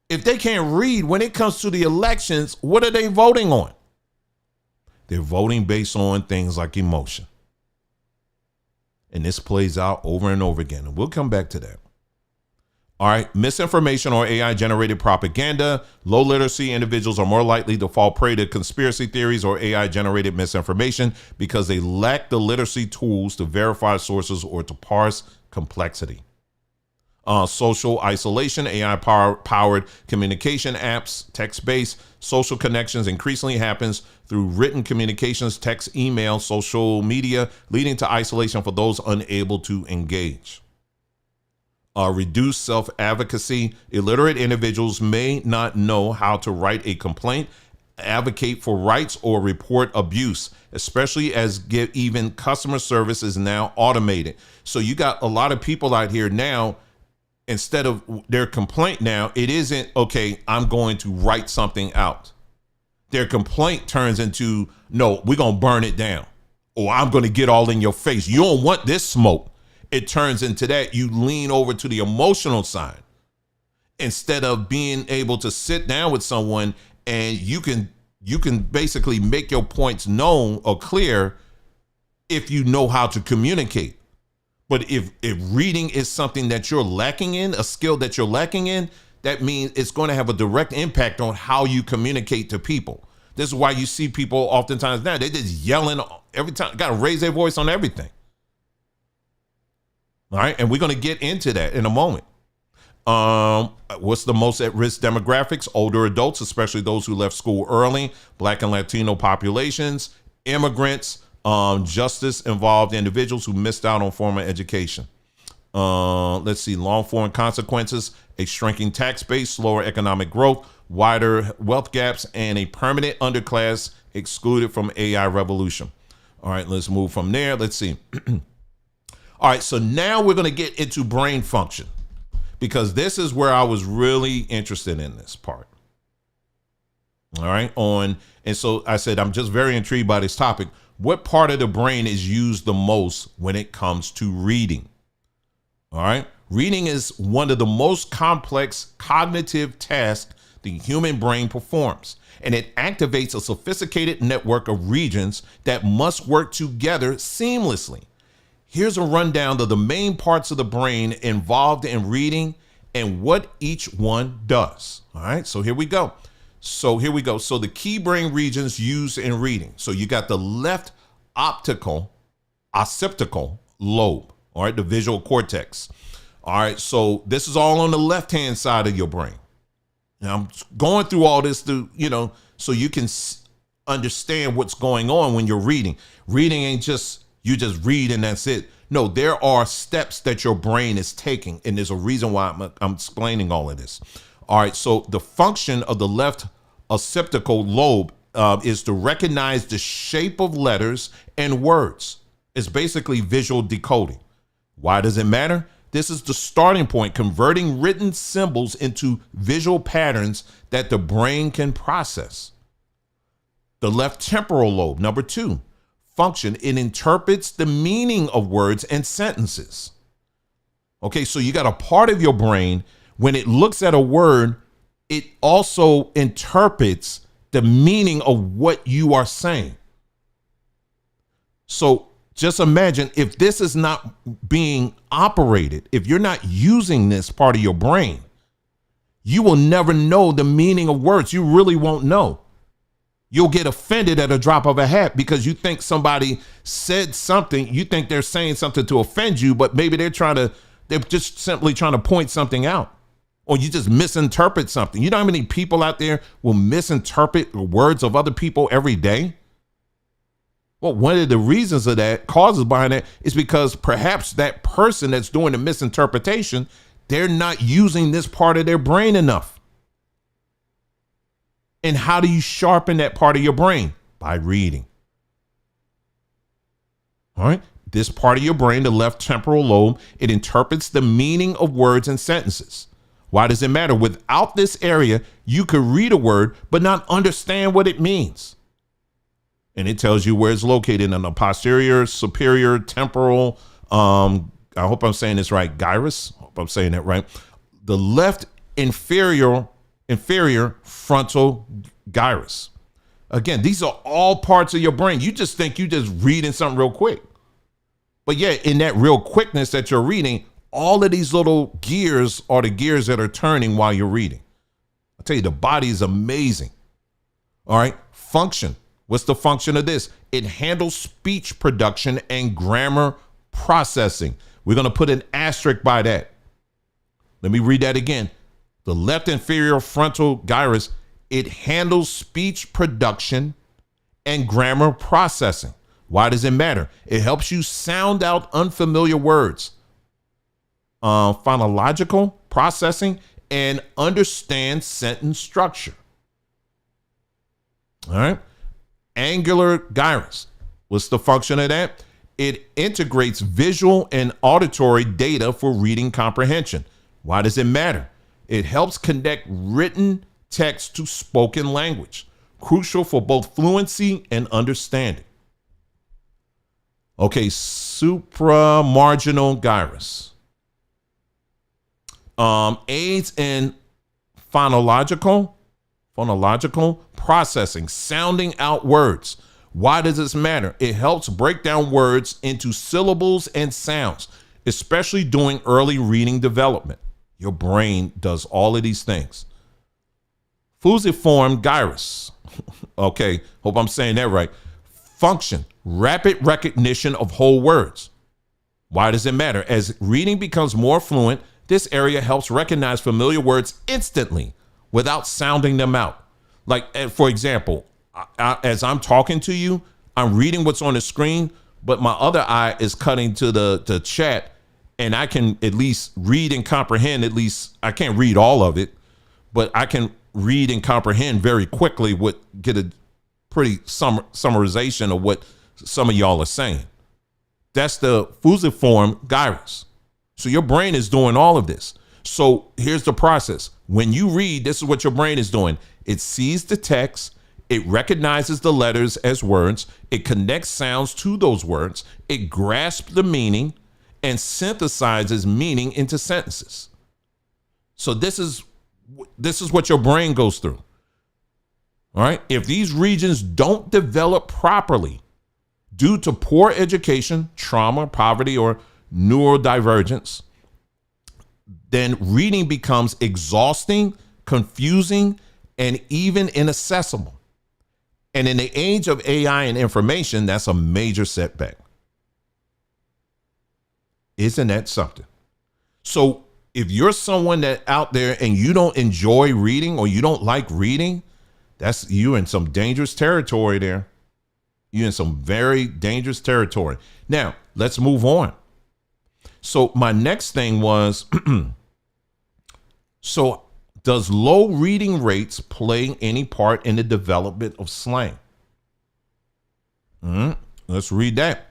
If they can't read, when it comes to the elections, what are they voting on? They're voting based on things like emotion. And this plays out over and over again. And we'll come back to that. All right, misinformation or AI-generated propaganda. Low literacy individuals are more likely to fall prey to conspiracy theories or AI-generated misinformation because they lack the literacy tools to verify sources or to parse complexity. Social isolation, AI-powered communication apps, text-based social connections increasingly happens through written communications, text, email, social media, leading to isolation for those unable to engage. Reduced self-advocacy. Illiterate individuals may not know how to write a complaint, advocate for rights, or report abuse, especially as even customer service is now automated. So you got a lot of people out here now, instead of their complaint now, it isn't, okay, I'm going to write something out. Their complaint turns into, no, we're going to burn it down, or I'm going to get all in your face. You don't want this smoke. It turns into that. You lean over to the emotional side instead of being able to sit down with someone and you can basically make your points known or clear if you know how to communicate. But if reading is something that you're lacking in, a skill that you're lacking in, that means it's going to have a direct impact on how you communicate to people. This is why you see people oftentimes now, they're just yelling every time, got to raise their voice on everything. All right. And we're going to get into that in a moment. What's the most at-risk demographics? Older adults, especially those who left school early, Black and Latino populations, immigrants, justice-involved individuals who missed out on formal education. Let's see, long-form consequences, a shrinking tax base, slower economic growth, wider wealth gaps, and a permanent underclass excluded from AI revolution. All right, let's move from there. Let's see. All right, so now we're going to get into brain function, because this is where I was really interested in this part. All right, and so I said, I'm just very intrigued by this topic. What part of the brain is used the most when it comes to reading? All right, reading is one of the most complex cognitive tasks the human brain performs, and it activates a sophisticated network of regions that must work together seamlessly. Here's a rundown of the main parts of the brain involved in reading and what each one does. All right, so here we go. So the key brain regions used in reading. So you got the left occipital lobe, all right, the visual cortex. All right, so this is all on the left-hand side of your brain. Now I'm going through all this so you can understand what's going on when you're reading. Reading ain't just, you just read and that's it. No, there are steps that your brain is taking, and there's a reason why I'm explaining all of this. All right, so the function of the left occipital lobe is to recognize the shape of letters and words. It's basically visual decoding. Why does it matter? This is the starting point, converting written symbols into visual patterns that the brain can process. The left temporal lobe, number 2. Function, it interprets the meaning of words and sentences. Okay, so you got a part of your brain, when it looks at a word, it also interprets the meaning of what you are saying. So just imagine if this is not being operated, if you're not using this part of your brain, you will never know the meaning of words. You really won't know. You'll get offended at a drop of a hat because you think somebody said something. You think they're saying something to offend you, but maybe they're just simply trying to point something out, or you just misinterpret something. You know how many people out there will misinterpret words of other people every day? Well, one of the reasons of that, causes behind that, is because perhaps that person that's doing the misinterpretation, they're not using this part of their brain enough. And how do you sharpen that part of your brain? By reading. All right. This part of your brain, the left temporal lobe, it interprets the meaning of words and sentences. Why does it matter? Without this area, you could read a word, but not understand what it means. And it tells you where it's located in the posterior, superior, temporal. I hope I'm saying this right. Gyrus. I hope I'm saying that right. The left inferior frontal gyrus. Again, these are all parts of your brain. You just think you just reading something real quick. But yeah, in that real quickness that you're reading, all of these little gears are the gears that are turning while you're reading. I tell you, the body is amazing. All right. Function. What's the function of this? It handles speech production and grammar processing. We're going to put an asterisk by that. Let me read that again. The left inferior frontal gyrus, it handles speech production and grammar processing. Why does it matter? It helps you sound out unfamiliar words, phonological processing, and understand sentence structure. All right. Angular gyrus. What's the function of that? It integrates visual and auditory data for reading comprehension. Why does it matter? It helps connect written text to spoken language, crucial for both fluency and understanding. Okay, supramarginal gyrus. Aids in phonological processing, sounding out words. Why does this matter? It helps break down words into syllables and sounds, especially during early reading development. Your brain does all of these things. Fusiform gyrus. Okay, hope I'm saying that right. Function, rapid recognition of whole words. Why does it matter? As reading becomes more fluent, this area helps recognize familiar words instantly without sounding them out. Like, for example, as I'm talking to you, I'm reading what's on the screen, but my other eye is cutting to the chat, and I can at least read and comprehend. At least I can't read all of it, but I can read and comprehend very quickly get a pretty summarization of what some of y'all are saying. That's the fusiform gyrus. So your brain is doing all of this. So here's the process. When you read, this is what your brain is doing. It sees the text, it recognizes the letters as words, it connects sounds to those words, it grasps the meaning, and synthesizes meaning into sentences. So this is what your brain goes through. All right. If these regions don't develop properly due to poor education, trauma, poverty, or neurodivergence, then reading becomes exhausting, confusing, and even inaccessible. And in the age of AI and information, that's a major setback. Isn't that something? So if you're someone that out there and you don't enjoy reading or you don't like reading, that's you in some dangerous territory there. You're in some very dangerous territory. Now, let's move on. So my next thing was, so does low reading rates play any part in the development of slang? Let's read that.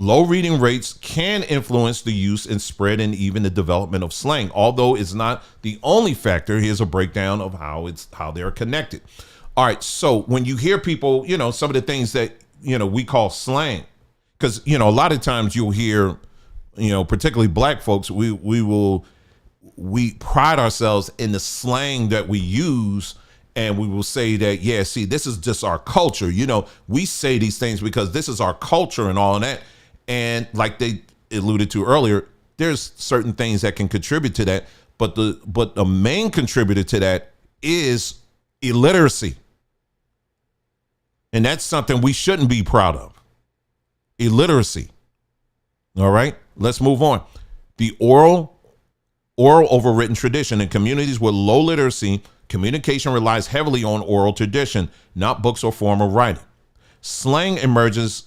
Low reading rates can influence the use and spread and even the development of slang, although it's not the only factor. Here's a breakdown of how they're connected. All right, so when you hear people, some of the things that, we call slang, because, a lot of times you'll hear, particularly black folks, we pride ourselves in the slang that we use, and we will say that, yeah, see, this is just our culture. We say these things because this is our culture and all of that. And like they alluded to earlier, there's certain things that can contribute to that. But the main contributor to that is illiteracy. And that's something we shouldn't be proud of. Illiteracy. All right, let's move on. The oral over written tradition. In communities with low literacy, communication relies heavily on oral tradition, not books or formal writing. Slang emerges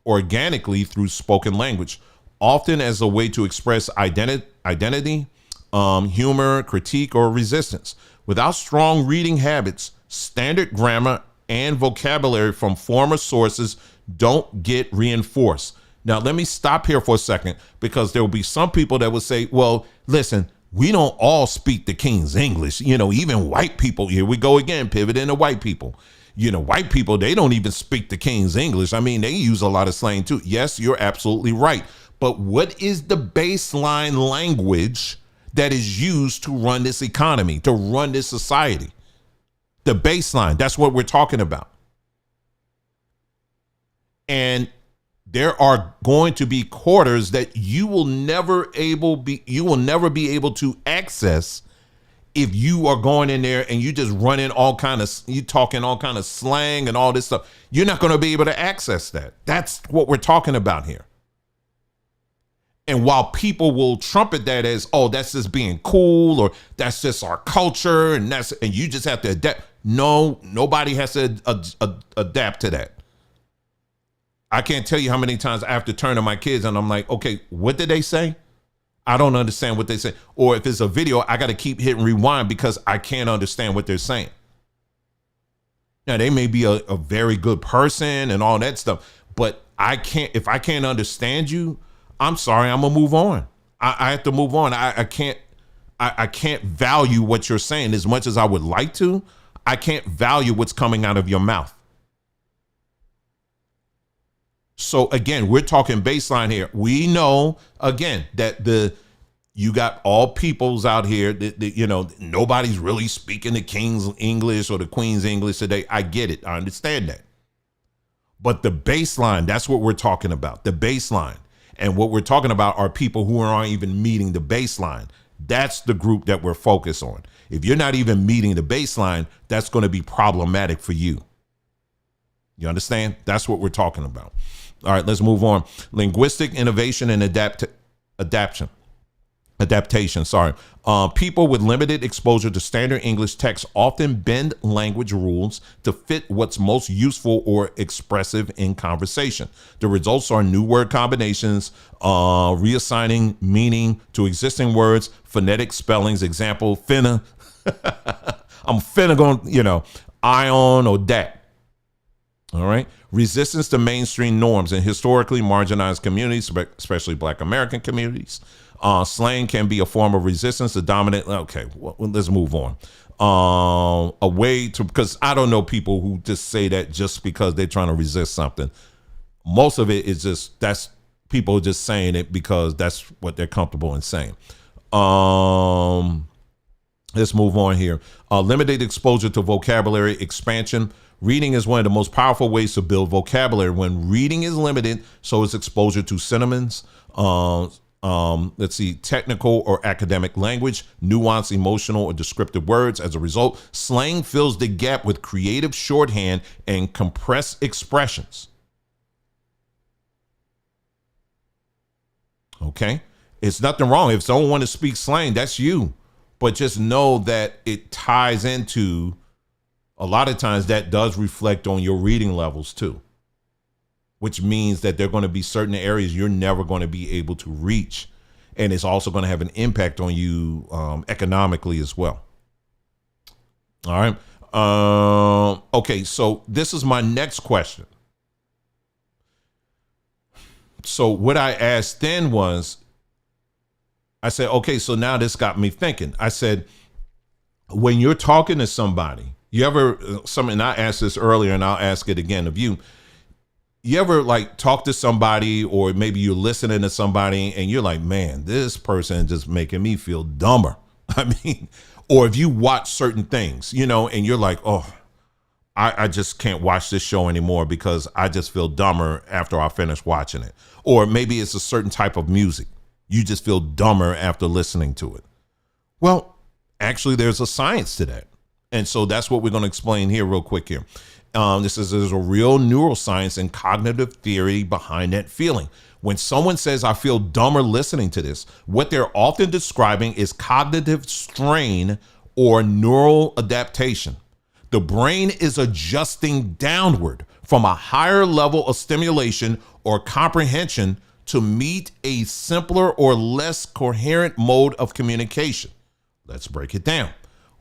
organically through spoken language, often as a way to express identity, humor, critique, or resistance. Without strong reading habits, standard grammar and vocabulary from former sources don't get reinforced. Now, let me stop here for a second, because there will be some people that will say, well, listen, we don't all speak the King's English. Even white people, here we go again, pivoting to white people. White people, they don't even speak the King's English. I mean, they use a lot of slang too. Yes, you're absolutely right. But what is the baseline language that is used to run this economy, to run this society? The baseline, that's what we're talking about. And there are going to be quarters that you will never be able to access if you are going in there and you just running you talking all kind of slang and all this stuff. You're not going to be able to access that. That's what we're talking about here. And while people will trumpet that as, oh, that's just being cool, or that's just our culture, and you just have to adapt. No, nobody has to adapt to that. I can't tell you how many times I have to turn to my kids and I'm like, okay, what did they say? I don't understand what they say. Or if it's a video, I got to keep hitting rewind because I can't understand what they're saying. Now they may be a very good person and all that stuff, but if I can't understand you, I'm sorry, I'm gonna move on. I have to move on. I can't value what you're saying as much as I would like to. I can't value what's coming out of your mouth. So again, we're talking baseline here. We know again that you got all peoples out here that nobody's really speaking the king's English or the queen's English today. I get it. I understand that. But the baseline, that's what we're talking about. The baseline. And what we're talking about are people who aren't even meeting the baseline. That's the group that we're focused on. If you're not even meeting the baseline, that's going to be problematic for you. You understand? That's what we're talking about. All right, let's move on. Linguistic innovation and adaptation. People with limited exposure to standard English text often bend language rules to fit what's most useful or expressive in conversation. The results are new word combinations, reassigning meaning to existing words, phonetic spellings. Example, finna. I'm finna go, ion or that. All right. Resistance to mainstream norms in historically marginalized communities, especially Black American communities. Slang can be a form of resistance to dominant. Okay, well, let's move on. A way to, because I don't know people who just say that just because they're trying to resist something. Most of it is that's people just saying it because that's what they're comfortable in saying. Let's move on here. Limited exposure to vocabulary expansion. Reading is one of the most powerful ways to build vocabulary. When reading is limited, so is exposure to synonyms, technical or academic language, nuanced, emotional, or descriptive words. As a result, slang fills the gap with creative shorthand and compressed expressions. Okay? It's nothing wrong. If someone wants to speak slang, that's you. But just know that it ties into, a lot of times that does reflect on your reading levels too, which means that there are going to be certain areas you're never going to be able to reach. And it's also going to have an impact on you economically as well. All right. Okay, so this is my next question. So what I asked then was, I said, okay, so now this got me thinking. I said, when you're talking to somebody, you ever, and I asked this earlier and I'll ask it again of you. You ever like talk to somebody, or maybe you're listening to somebody and you're like, man, this person is just making me feel dumber. I mean, or if you watch certain things, and you're like, oh, I just can't watch this show anymore because I just feel dumber after I finish watching it. Or maybe it's a certain type of music. You just feel dumber after listening to it. Well, actually, there's a science to that. And so that's what we're going to explain here real quick here. There's a real neuroscience and cognitive theory behind that feeling. When someone says, I feel dumber listening to this, what they're often describing is cognitive strain or neural adaptation. The brain is adjusting downward from a higher level of stimulation or comprehension to meet a simpler or less coherent mode of communication. Let's break it down.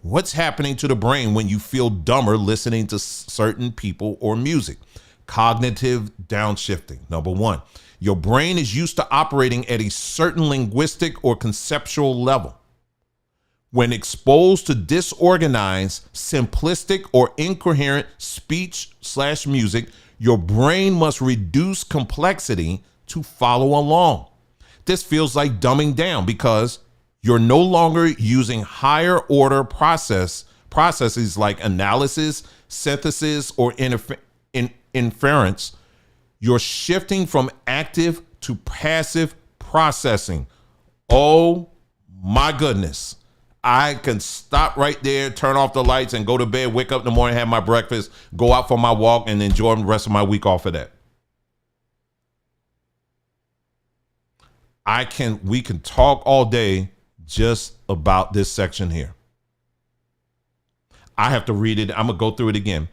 What's happening to the brain when you feel dumber listening to certain people or music? Cognitive downshifting. Number one, your brain is used to operating at a certain linguistic or conceptual level. When exposed to disorganized, simplistic, or incoherent speech/music, your brain must reduce complexity to follow along. This feels like dumbing down because you're no longer using higher order processes like analysis, synthesis, or inference. You're shifting from active to passive processing. Oh my goodness. I can stop right there, turn off the lights and go to bed, wake up in the morning, have my breakfast, go out for my walk, and enjoy the rest of my week off of that. We can talk all day just about this section here. I have to read it. I'm going to go through it again.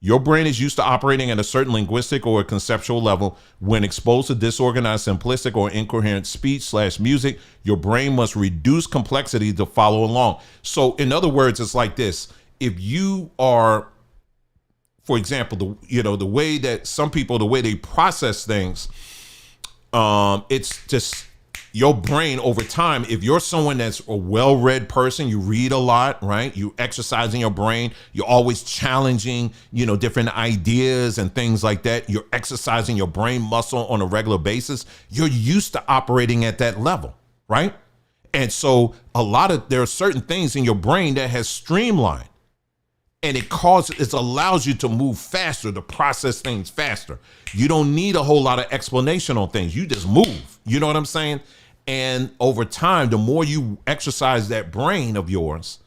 Your brain is used to operating at a certain linguistic or conceptual level. When exposed to disorganized, simplistic, or incoherent speech/music, your brain must reduce complexity to follow along. So in other words, it's like this. If you are For example, the way that some people, the way they process things, it's just your brain over time. If you're someone that's a well-read person, you read a lot, right? You exercising your brain. You're always challenging, different ideas and things like that. You're exercising your brain muscle on a regular basis. You're used to operating at that level, right? And so there are certain things in your brain that has streamlined, and it allows you to move faster, to process things faster. You don't need a whole lot of explanation on things. You just move. You know what I'm saying? And over time, the more you exercise that brain of yours,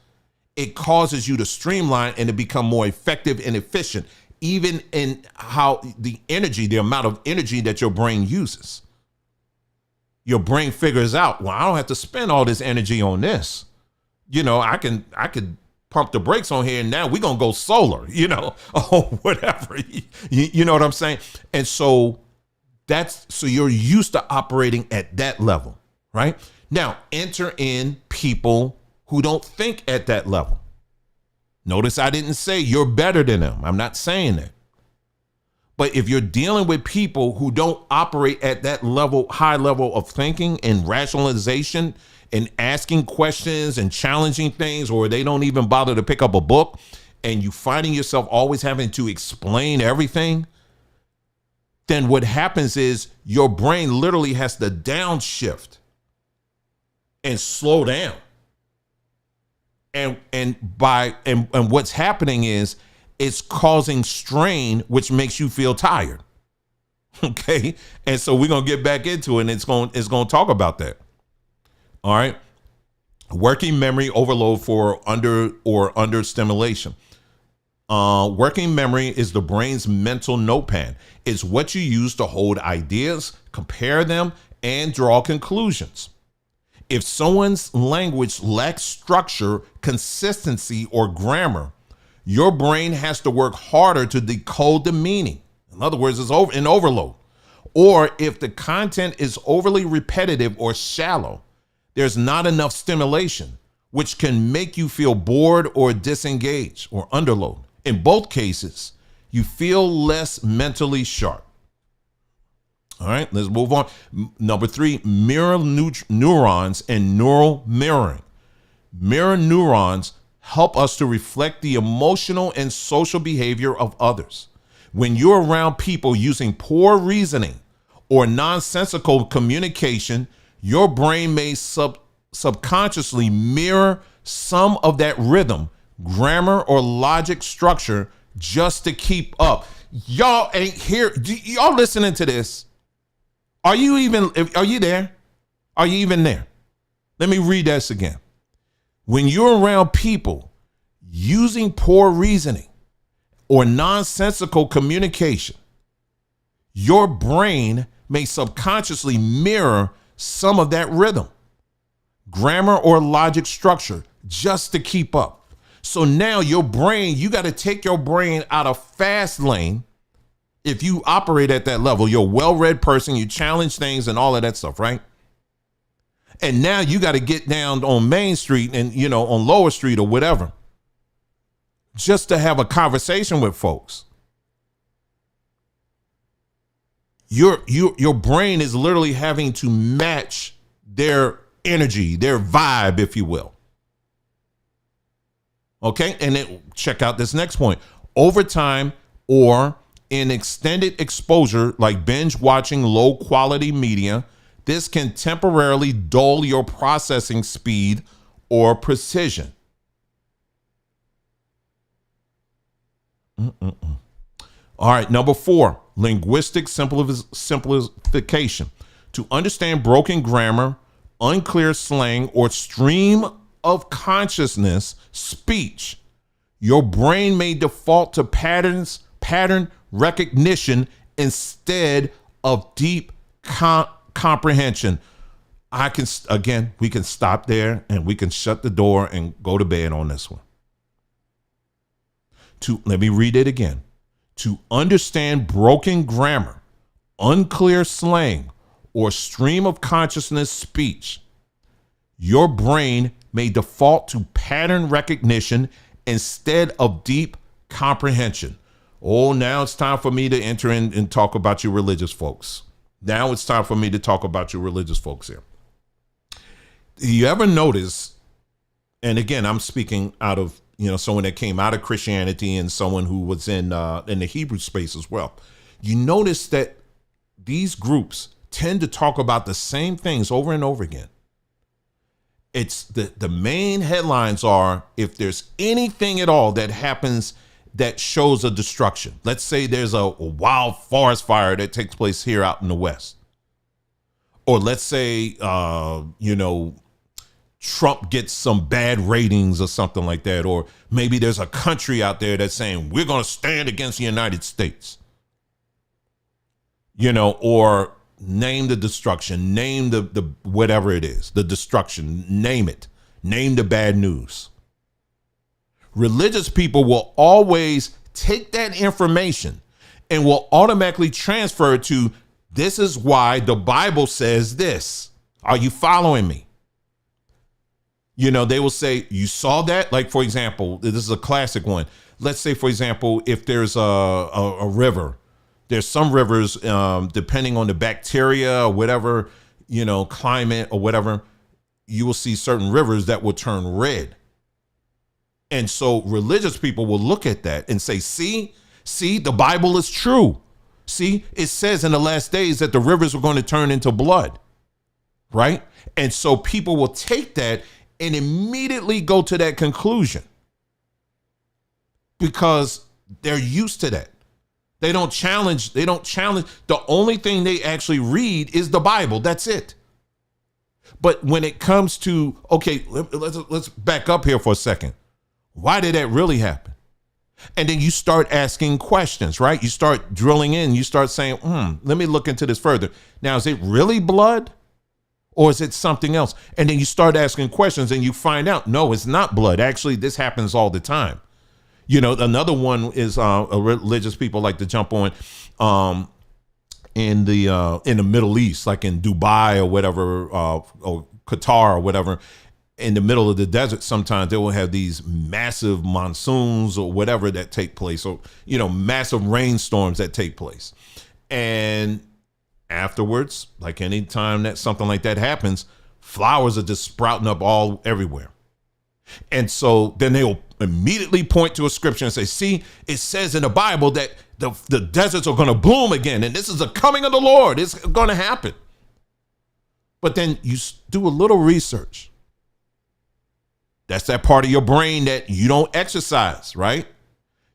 it causes you to streamline and to become more effective and efficient, even in how the amount of energy that your brain uses. Your brain figures out, well, I don't have to spend all this energy on this. I could pump the brakes on here, and now we're going to go solar, or whatever. You know what I'm saying? And so you're used to operating at that level, right? Now, enter in people who don't think at that level. Notice I didn't say you're better than them. I'm not saying that. But if you're dealing with people who don't operate at that level, high level of thinking and rationalization and asking questions and challenging things, or they don't even bother to pick up a book, and you finding yourself always having to explain everything, then what happens is your brain literally has to downshift and slow down. And what's happening is it's causing strain, which makes you feel tired. Okay. And so we're going to get back into it, and it's going to talk about that. All right. Working memory overload for under stimulation. Working memory is the brain's mental notepad. It's what you use to hold ideas, compare them, and draw conclusions. If someone's language lacks structure, consistency, or grammar, your brain has to work harder to decode the meaning. In other words, it's in overload. Or if the content is overly repetitive or shallow, there's not enough stimulation, which can make you feel bored or disengaged or underload. In both cases, you feel less mentally sharp. All right, let's move on. Number 3, mirror neurons and neural mirroring. Mirror neurons help us to reflect the emotional and social behavior of others. When you're around people using poor reasoning or nonsensical communication, your brain may subconsciously mirror some of that rhythm, grammar, or logic structure just to keep up. Y'all ain't here. Y'all listening to this? Are you there? Are you even there? Let me read this again. When you're around people using poor reasoning or nonsensical communication, your brain may subconsciously mirror some of that rhythm, grammar, or logic structure just to keep up. So now you got to take your brain out of fast lane. If you operate at that level, you're a well-read person, you challenge things and all of that stuff, right? And now you got to get down on Main Street and, on Lower Street or whatever, just to have a conversation with folks. Your brain is literally having to match their energy, their vibe, if you will. Okay. And then check out this next point. Over time or in extended exposure, like binge watching low quality media, this can temporarily dull your processing speed or precision. All right, number 4, linguistic simplification. To understand broken grammar, unclear slang, or stream of consciousness speech, your brain may default to pattern recognition instead of deep comprehension. We can stop there and we can shut the door and go to bed on this one. Let me read it again. To understand broken grammar, unclear slang, or stream of consciousness speech, your brain may default to pattern recognition instead of deep comprehension. Oh, now it's time for me to enter in and talk about you religious folks. Now it's time for me to talk about you religious folks here. Do you ever notice, and again, I'm speaking out of, someone that came out of Christianity and someone who was in the Hebrew space as well. You notice that these groups tend to talk about the same things over and over again. It's the main headlines are, if there's anything at all that happens that shows a destruction. Let's say there's a wild forest fire that takes place here out in the West. Or let's say, Trump gets some bad ratings or something like that. Or maybe there's a country out there that's saying, we're going to stand against the United States. Or name the destruction, name the whatever it is, the destruction, name it, name the bad news. Religious people will always take that information and will automatically transfer it to, this is why the Bible says this. Are you following me? They will say, you saw that? Like, for example, this is a classic one. Let's say, for example, if there's a river, there's some rivers, depending on the bacteria or whatever, climate or whatever, you will see certain rivers that will turn red. And so religious people will look at that and say, see, the Bible is true. See, it says in the last days that the rivers are going to turn into blood, right? And so people will take that and immediately go to that conclusion because they're used to that. They don't challenge. The only thing they actually read is the Bible. That's it. But when it comes to, okay, let's back up here for a second. Why did that really happen? And then you start asking questions, right? You start drilling in. You start saying, let me look into this further. Now, is it really blood or is it something else? And then you start asking questions and you find out, no, it's not blood. Actually, this happens all the time. Another one is religious people like to jump on in the Middle East, like in Dubai or whatever, or Qatar or whatever. In the middle of the desert, sometimes they will have these massive monsoons or whatever that take place, or, massive rainstorms that take place. And afterwards, like any time that something like that happens, flowers are just sprouting up everywhere. And so then they'll immediately point to a scripture and say, see, it says in the Bible that the deserts are going to bloom again. And this is the coming of the Lord. It's going to happen. But then you do a little research. That's that part of your brain that you don't exercise, right?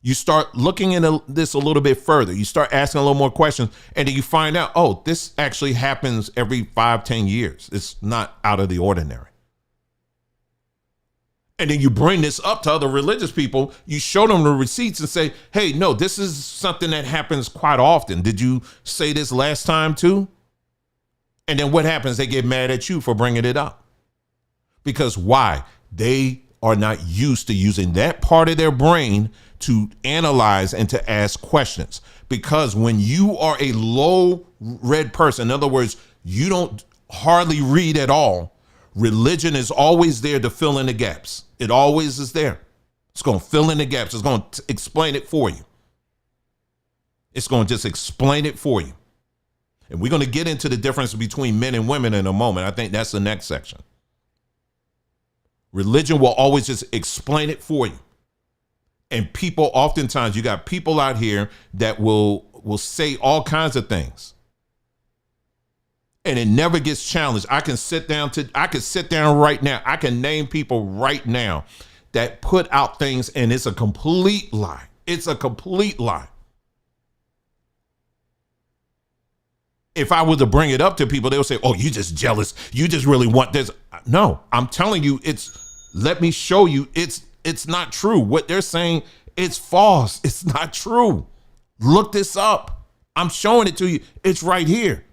You start looking into this a little bit further. You start asking a little more questions, and then you find out, oh, this actually happens every 5-10 years. It's not out of the ordinary. And then you bring this up to other religious people. You show them the receipts and say, hey, no, this is something that happens quite often. Did you say this last time too? And then what happens? They get mad at you for bringing it up. Because why? They are not used to using that part of their brain to analyze and to ask questions. Because when you are a low read person, in other words, you don't hardly read at all, religion is always there to fill in the gaps. It always is there. It's going to fill in the gaps. It's going to explain it for you. It's going to just explain it for you. And we're going to get into the difference between men and women in a moment. I think that's the next section. Religion will always just explain it for you. And people, oftentimes, you got people out here that will say all kinds of things. And it never gets challenged. I can sit down right now. I can name people right now that put out things and it's a complete lie. It's a complete lie. If I were to bring it up to people, they'll say, oh, you just jealous. You just really want this. No, I'm telling you, let me show you. It's not true. What they're saying, it's false. It's not true. Look this up. I'm showing it to you. It's right here.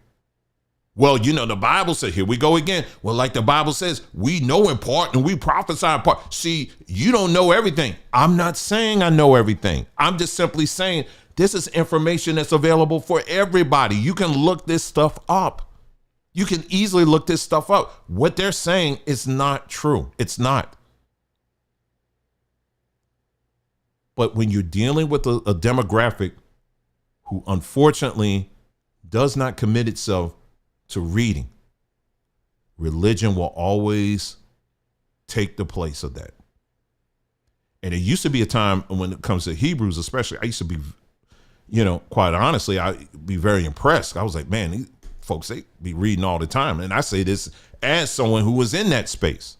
Well, the Bible says, here we go again. Well, like the Bible says, we know in part and we prophesy in part. See, you don't know everything. I'm not saying I know everything. I'm just simply saying this is information that's available for everybody. You can look this stuff up. You can easily look this stuff up. What they're saying is not true. It's not. But when you're dealing with a demographic who unfortunately does not commit itself to reading, religion will always take the place of that. And it used to be a time when it comes to Hebrews, especially, I used to be, quite honestly, I'd be very impressed. I was like, man, these folks, they be reading all the time. And I say this as someone who was in that space.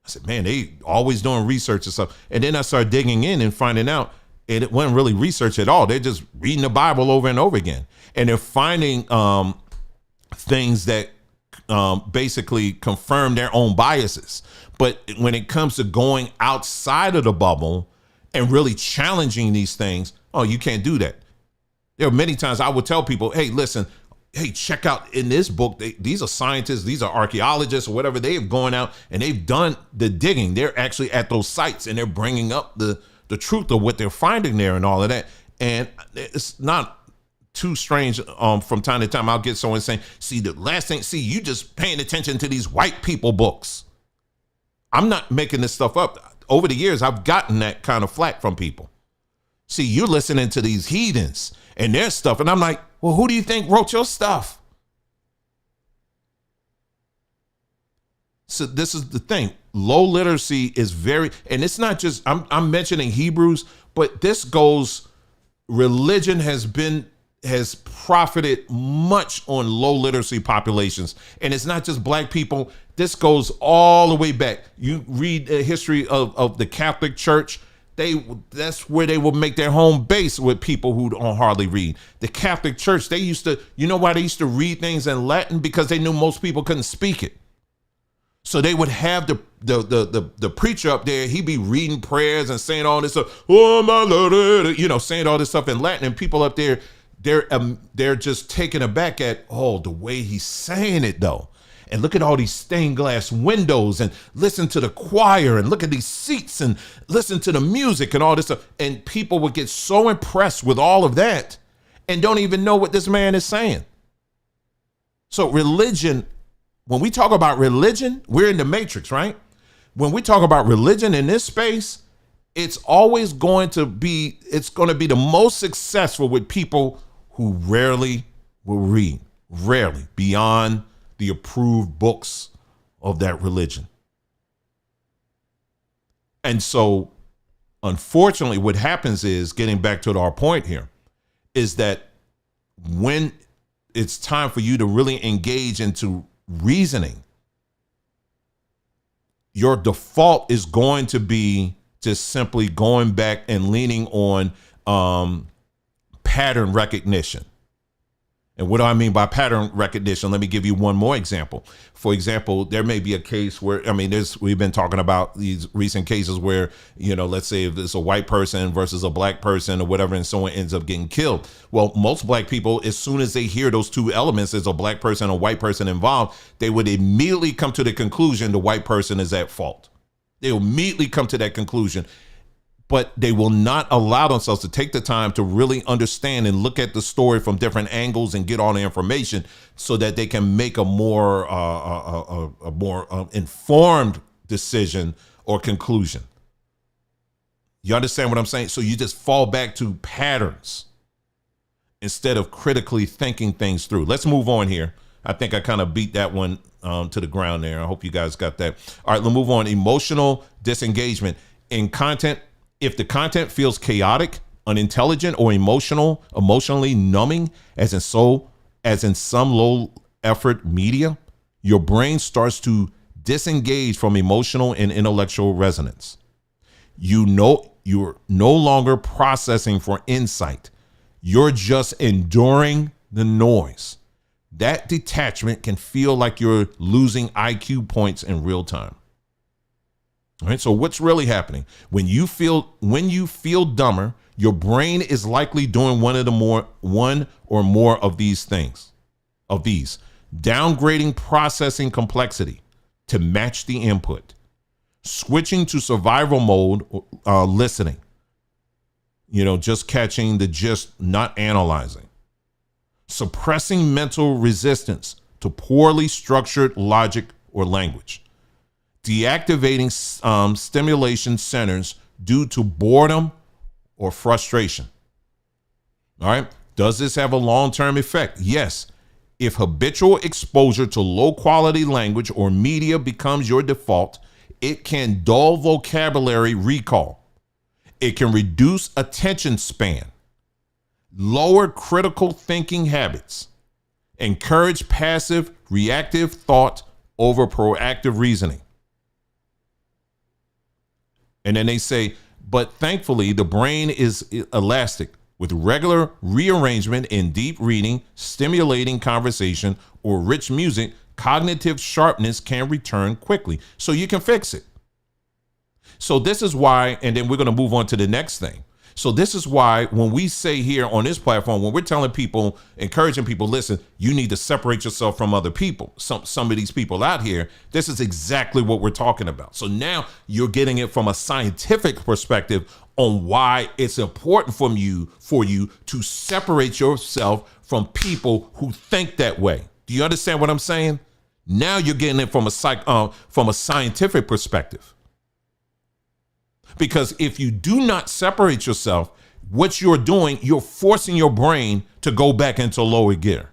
I said, man, they always doing research and stuff. And then I started digging in and finding out it wasn't really research at all. They're just reading the Bible over and over again. And they're finding things that basically confirm their own biases. But when it comes to going outside of the bubble and really challenging these things, oh, you can't do that. There are many times I would tell people, hey, listen, hey, check out in this book, these are scientists, these are archaeologists or whatever. They have gone out and they've done the digging. They're actually at those sites and they're bringing up the truth of what they're finding there and all of that. And it's not too strange. From time to time, I'll get someone saying, see, the last thing, you just paying attention to these white people books. I'm not making this stuff up. Over the years, I've gotten that kind of flack from people. See, you're listening to these heathens and their stuff. And I'm like, well, who do you think wrote your stuff? So this is the thing. Low literacy is and it's not just, I'm mentioning Hebrews, but this goes, religion has profited much on low literacy populations. And it's not just black people. This goes all the way back. You read the history of the Catholic Church. That's where they would make their home base with people who don't hardly read. The Catholic Church, they used to, you know why they used to read things in Latin? Because they knew most people couldn't speak it. So they would have the preacher up there. He'd be reading prayers and saying all this stuff. Oh my Lord, saying all this stuff in Latin, and people up there, they're just taken aback at the way he's saying it though. And look at all these stained glass windows, and listen to the choir, and look at these seats, and listen to the music and all this stuff. And people would get so impressed with all of that and don't even know what this man is saying. So religion, when we talk about religion, we're in the matrix, right? When we talk about religion in this space, it's always going to be the most successful with people who rarely will read, rarely, beyond the approved books of that religion. And so, unfortunately, what happens is, getting back to our point here, is that when it's time for you to really engage into reasoning, your default is going to be just simply going back and leaning on pattern recognition. And what do I mean by pattern recognition? Let me give you one more example. For example, there may be a case where, we've been talking about these recent cases where, let's say if it's a white person versus a black person or whatever, and someone ends up getting killed. Well, most black people, as soon as they hear those two elements, there's a black person and a white person involved, they would immediately come to the conclusion the white person is at fault. They'll immediately come to that conclusion. But they will not allow themselves to take the time to really understand and look at the story from different angles and get all the information so that they can make a more informed decision or conclusion. You understand what I'm saying? So you just fall back to patterns instead of critically thinking things through. Let's move on here. I think I kind of beat that one to the ground there. I hope you guys got that. All right, let's move on. Emotional disengagement in content. If the content feels chaotic, unintelligent, or emotionally numbing, as in some low effort media, your brain starts to disengage from emotional and intellectual resonance. You're no longer processing for insight. You're just enduring the noise. That detachment can feel like you're losing IQ points in real time. All right, so what's really happening? When you feel dumber, your brain is likely doing one or more of these things, downgrading processing complexity to match the input, switching to survival mode, listening, just catching the gist, not analyzing, suppressing mental resistance to poorly structured logic or language, deactivating stimulation centers due to boredom or frustration. All right. Does this have a long-term effect? Yes. If habitual exposure to low-quality language or media becomes your default, it can dull vocabulary recall. It can reduce attention span, lower critical thinking habits, encourage passive, reactive thought over proactive reasoning. And then they say, but thankfully, the brain is elastic. With regular rearrangement in deep reading, stimulating conversation, or rich music, cognitive sharpness can return quickly. So you can fix it. So this is why, and then we're going to move on to the next thing. So this is why when we say here on this platform, when we're telling people, encouraging people, listen, you need to separate yourself from other people, some of these people out here, this is exactly what we're talking about. So now you're getting it from a scientific perspective on why it's important for you to separate yourself from people who think that way. Do you understand what I'm saying? Now you're getting it from a scientific perspective. Because if you do not separate yourself, what you're doing, you're forcing your brain to go back into lower gear.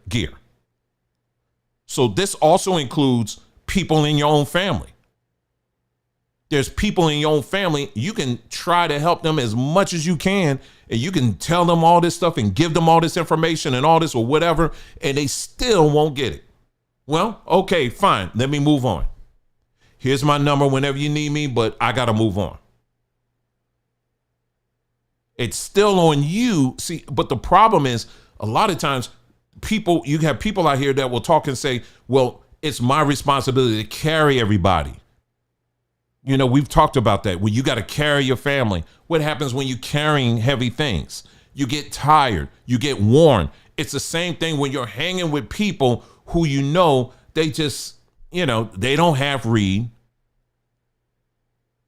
So this also includes people in your own family. There's people in your own family, you can try to help them as much as you can, and you can tell them all this stuff and give them all this information and all this or whatever, and they still won't get it. Well, okay, fine. Let me move on. Here's my number whenever you need me, but I got to move on. It's still on you. See, but the problem is a lot of times you have people out here that will talk and say, well, it's my responsibility to carry everybody. You know, we've talked about that. When you got to carry your family, what happens when you're carrying heavy things? You get tired, you get worn. It's the same thing when you're hanging with people who, you know, they just, you know, they don't have read.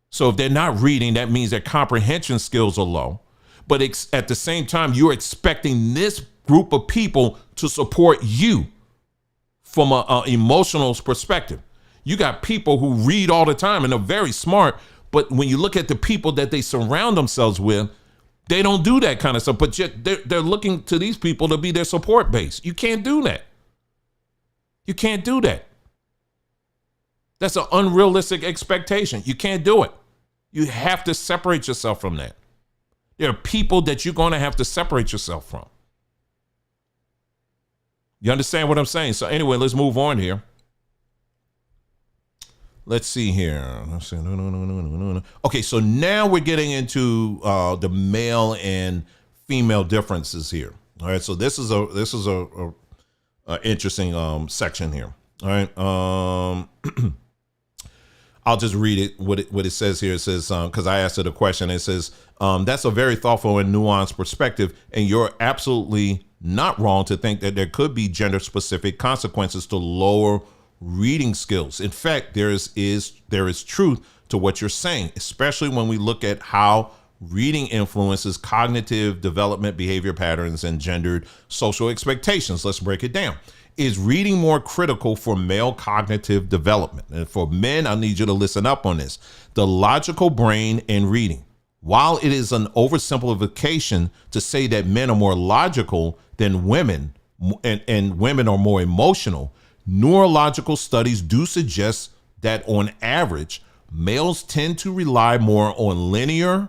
So if they're not reading, that means their comprehension skills are low. But at the same time, you're expecting this group of people to support you from an emotional perspective. You got people who read all the time and are very smart, but when you look at the people that they surround themselves with, they don't do that kind of stuff. But yet they're looking to these people to be their support base. You can't do that. You can't do that. That's an unrealistic expectation. You can't do it. You have to separate yourself from that. There are people that you're going to have to separate yourself from. You understand what I'm saying? So anyway, let's move on here. Let's see here. Let's see. No. Okay, so now we're getting into the male and female differences here. All right, so this is a interesting section here. All right. I'll just read it. What it says here. It says, because I asked it a question. It says, that's a very thoughtful and nuanced perspective, and you're absolutely not wrong to think that there could be gender-specific consequences to lower reading skills. In fact, there is truth to what you're saying, especially when we look at how reading influences cognitive development, behavior patterns, and gendered social expectations. Let's break it down. Is reading more critical for male cognitive development? And for men, I need you to listen up on this. The logical brain and reading. While it is an oversimplification to say that men are more logical than women and women are more emotional, neurological studies do suggest that on average, males tend to rely more on linear,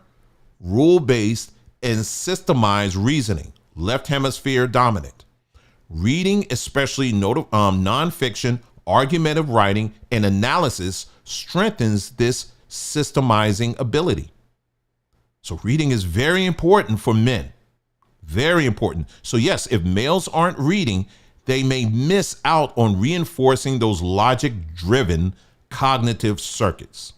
rule-based, and systemized reasoning, left hemisphere dominant. Reading, especially nonfiction, argumentative writing, and analysis, strengthens this systemizing ability. So reading is very important for men. Very important. So yes, if males aren't reading, they may miss out on reinforcing those logic-driven cognitive circuits.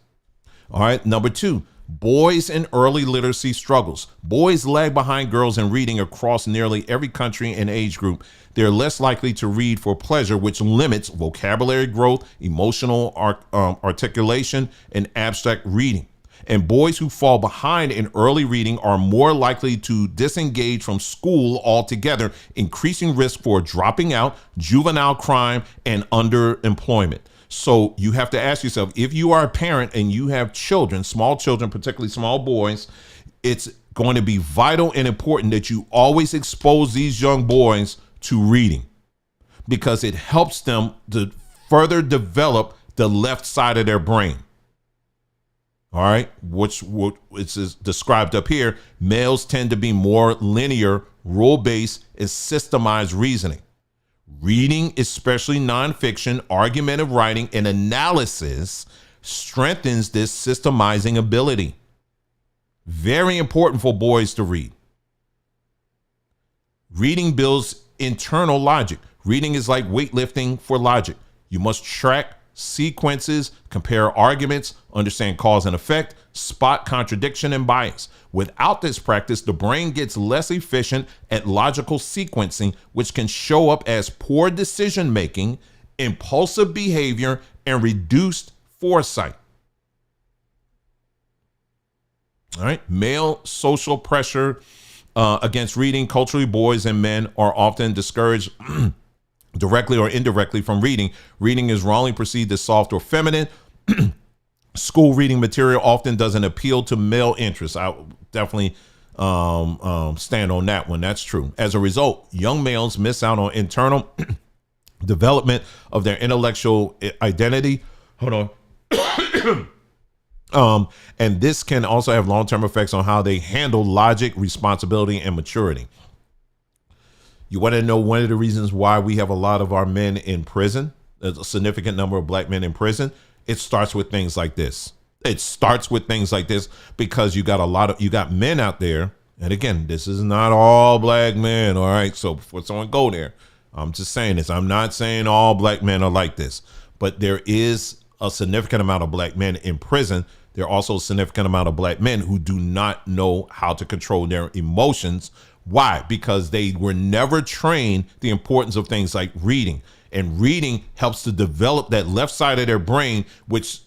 All right, number 2, boys and early literacy struggles. Boys lag behind girls in reading across nearly every country and age group. They're less likely to read for pleasure, which limits vocabulary growth, emotional articulation, and abstract reading. And boys who fall behind in early reading are more likely to disengage from school altogether, increasing risk for dropping out, juvenile crime, and underemployment. So you have to ask yourself, if you are a parent and you have children, small children, particularly small boys, it's going to be vital and important that you always expose these young boys to reading, because it helps them to further develop the left side of their brain. All right, which is described up here. Males tend to be more linear, rule-based, and systemized reasoning. Reading, especially nonfiction, argumentative writing, and analysis, strengthens this systemizing ability. Very important for boys to read. Reading builds internal logic. Reading is like weightlifting for logic. You must track sequences, compare arguments, understand cause and effect, spot contradiction and bias. Without this practice, the brain gets less efficient at logical sequencing, which can show up as poor decision making, impulsive behavior, and reduced foresight. All right, male social pressure against reading. Culturally, boys and men are often discouraged directly or indirectly from reading. Reading is wrongly perceived as soft or feminine. School reading material often doesn't appeal to male interests. I definitely stand on that one. That's true. As a result, young males miss out on internal development of their intellectual identity. Hold on. And this can also have long-term effects on how they handle logic, responsibility, and maturity. You want to know one of the reasons why we have a lot of our men in prison, a significant number of black men in prison? It starts with things like this. It starts with things like this because you got men out there. And again, this is not all black men. All right. So before someone go there, I'm just saying this. I'm not saying all black men are like this, but there is a significant amount of black men in prison. There are also a significant amount of black men who do not know how to control their emotions. Why? Because they were never trained the importance of things like reading. And reading helps to develop that left side of their brain, which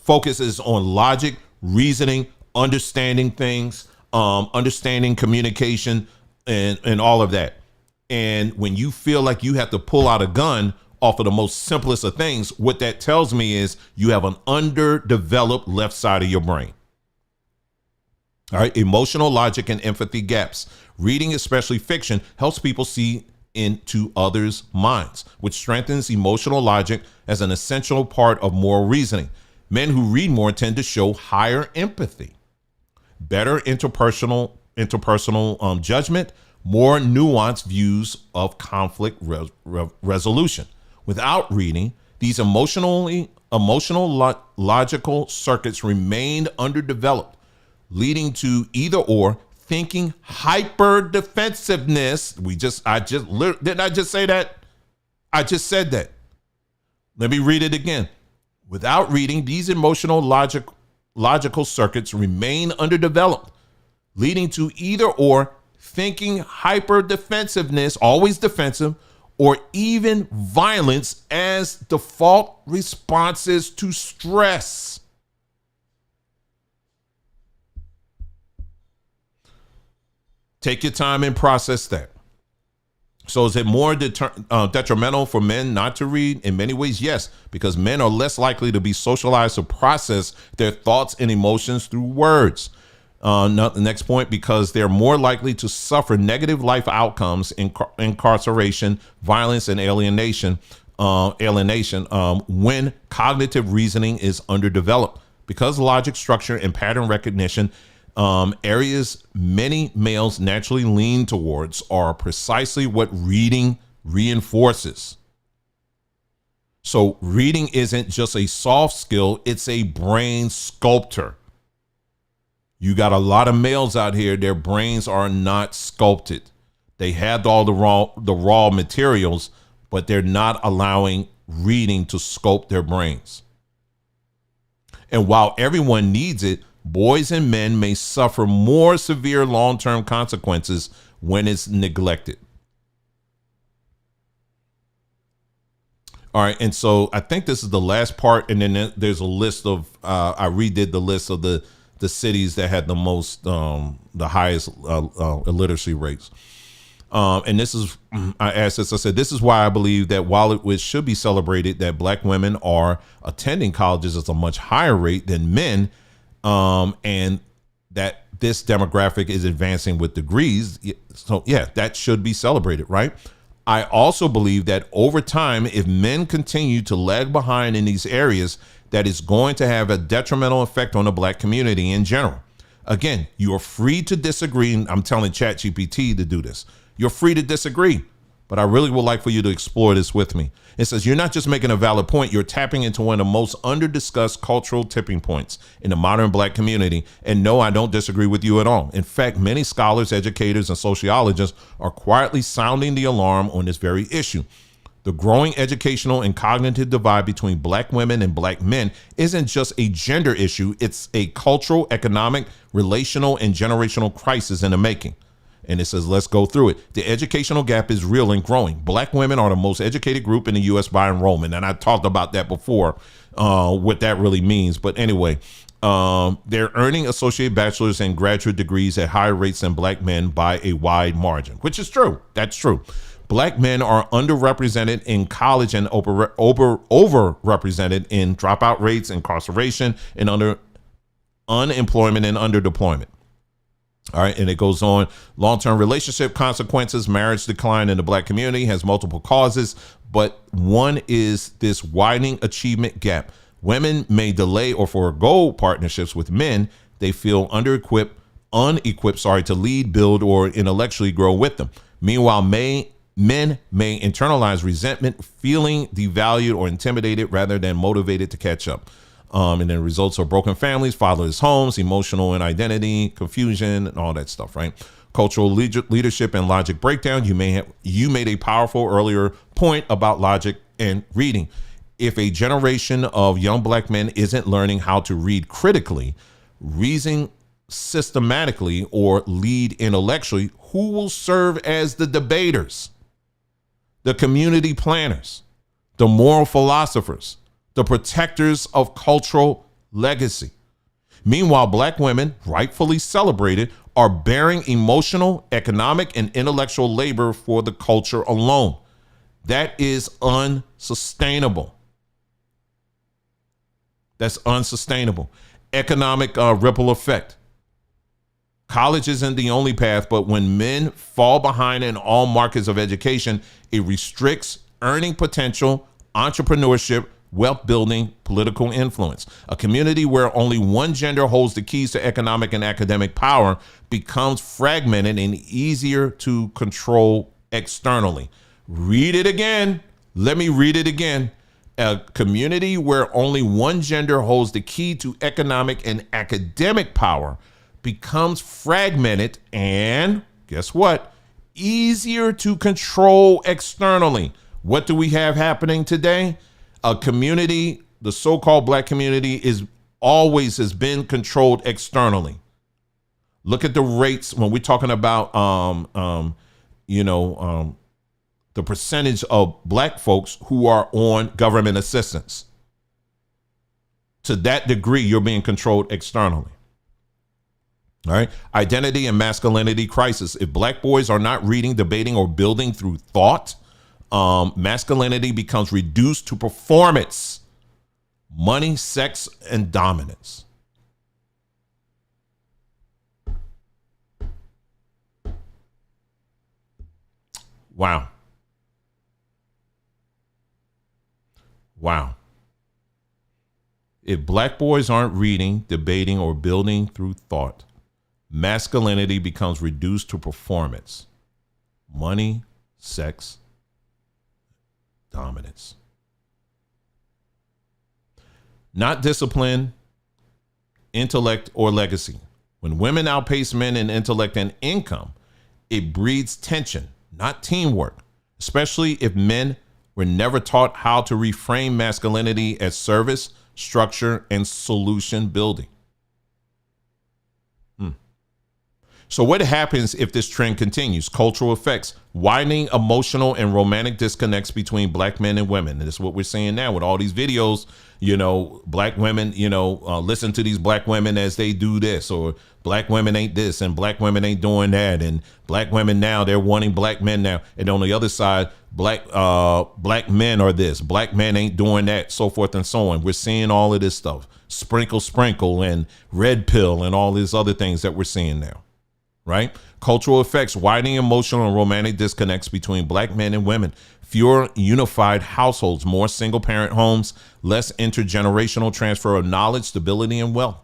focuses on logic, reasoning, understanding things, understanding communication, and all of that. And when you feel like you have to pull out a gun off of the most simplest of things, what that tells me is you have an underdeveloped left side of your brain. All right, emotional logic and empathy gaps. Reading, especially fiction, helps people see into others' minds, which strengthens emotional logic as an essential part of moral reasoning. Men who read more tend to show higher empathy, better interpersonal judgment, more nuanced views of conflict resolution. Without reading, these emotional logical circuits remain underdeveloped, leading to either or thinking hyper defensiveness. Didn't I just say that? I just said that. Let me read it again. Without reading, these emotional logical circuits remain underdeveloped, leading to either or thinking hyper defensiveness, always defensive, or even violence as default responses to stress. Take your time and process that. So is it more detrimental for men not to read? In many ways, yes, because men are less likely to be socialized to process their thoughts and emotions through words. The next point, because they're more likely to suffer negative life outcomes, incarceration, violence, and alienation when cognitive reasoning is underdeveloped. Because logic, structure, and pattern recognition, areas many males naturally lean towards, are precisely what reading reinforces. So reading isn't just a soft skill, it's a brain sculptor. You got a lot of males out here, their brains are not sculpted. They have all the raw materials, but they're not allowing reading to sculpt their brains. And while everyone needs it, boys and men may suffer more severe long-term consequences when it's neglected. All right, and so I think this is the last part, and then there's a list of, I redid the list of the cities that had the most, the highest illiteracy rates. And this is, I asked this, I said, this is why I believe that while it should be celebrated that black women are attending colleges at a much higher rate than men, and that this demographic is advancing with degrees. So yeah, that should be celebrated, right? I also believe that over time, if men continue to lag behind in these areas, that is going to have a detrimental effect on the black community in general. Again, you are free to disagree. I'm telling ChatGPT to do this. You're free to disagree, but I really would like for you to explore this with me. It says you're not just making a valid point, you're tapping into one of the most under-discussed cultural tipping points in the modern black community. And no, I don't disagree with you at all. In fact, many scholars, educators, and sociologists are quietly sounding the alarm on this very issue. The growing educational and cognitive divide between black women and black men isn't just a gender issue, it's a cultural, economic, relational, and generational crisis in the making. And it says, let's go through it. The educational gap is real and growing. Black women are the most educated group in the U.S. by enrollment. And I talked about that before, what that really means. But anyway, they're earning associate bachelor's and graduate degrees at higher rates than black men by a wide margin, which is true. That's true. Black men are underrepresented in college and overrepresented in dropout rates, incarceration, and unemployment and underdeployment. All right. And it goes on. Long-term relationship consequences, marriage decline in the black community has multiple causes, but one is this widening achievement gap. Women may delay or forego partnerships with men they feel unequipped to lead, build, or intellectually grow with them. Meanwhile, men may internalize resentment, feeling devalued or intimidated rather than motivated to catch up. And then results are broken families, fatherless homes, emotional and identity, confusion, and all that stuff, right? Cultural leadership and logic breakdown. You made a powerful earlier point about logic and reading. If a generation of young black men isn't learning how to read critically, reason systematically, or lead intellectually, who will serve as the debaters, the community planners, the moral philosophers, the protectors of cultural legacy? Meanwhile, black women, rightfully celebrated, are bearing emotional, economic, and intellectual labor for the culture alone. That is unsustainable. That's unsustainable. Economic ripple effect. College isn't the only path, but when men fall behind in all markets of education, it restricts earning potential, entrepreneurship, wealth building, political influence. A community where only one gender holds the keys to economic and academic power becomes fragmented and easier to control externally. Read it again. Let me read it again. A community where only one gender holds the key to economic and academic power becomes fragmented and, guess what? Easier to control externally. What do we have happening today? A community, the so-called black community, has been controlled externally. Look at the rates when we're talking about, the percentage of black folks who are on government assistance. To that degree, you're being controlled externally. All right. Identity and masculinity crisis. If black boys are not reading, debating, or building through thought, masculinity becomes reduced to performance, money, sex, and dominance. Wow. Wow. If black boys aren't reading, debating, or building through thought, masculinity becomes reduced to performance, money, sex, dominance. Not discipline, intellect, or legacy. When women outpace men in intellect and income, it breeds tension, not teamwork, especially if men were never taught how to reframe masculinity as service, structure, and solution building. So what happens if this trend continues? Cultural effects, widening emotional and romantic disconnects between black men and women. And this is what we're seeing now with all these videos. Black women, listen to these black women as they do this, or black women ain't this and black women ain't doing that. And black women now, they're wanting black men now. And on the other side, black men are this, black men ain't doing that, so forth and so on. We're seeing all of this stuff, sprinkle, and red pill and all these other things that we're seeing now. Right? Cultural effects, widening emotional and romantic disconnects between black men and women, fewer unified households, more single parent homes, less intergenerational transfer of knowledge, stability, and wealth.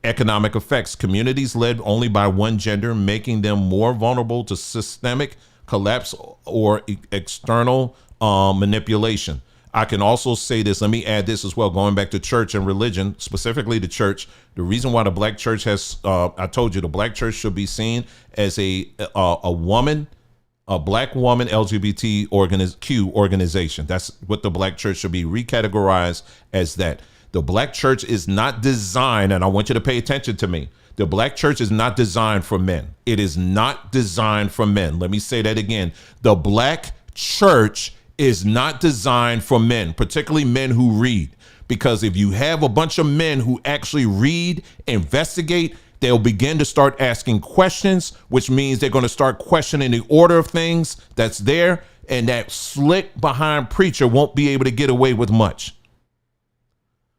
Economic effects, communities led only by one gender, making them more vulnerable to systemic collapse or external manipulation. I can also say this, let me add this as well, going back to church and religion, specifically the church. The reason why the black church has, I told you, the black church should be seen as a woman, a black woman LGBTQ organization. That's what the black church should be recategorized as, that. The black church is not designed, and I want you to pay attention to me. The black church is not designed for men. It is not designed for men. Let me say that again. The black church is not designed for men, particularly men who read. Because if you have a bunch of men who actually read, investigate, they'll begin to start asking questions, which means they're going to start questioning the order of things that's there, and that slick behind preacher won't be able to get away with much.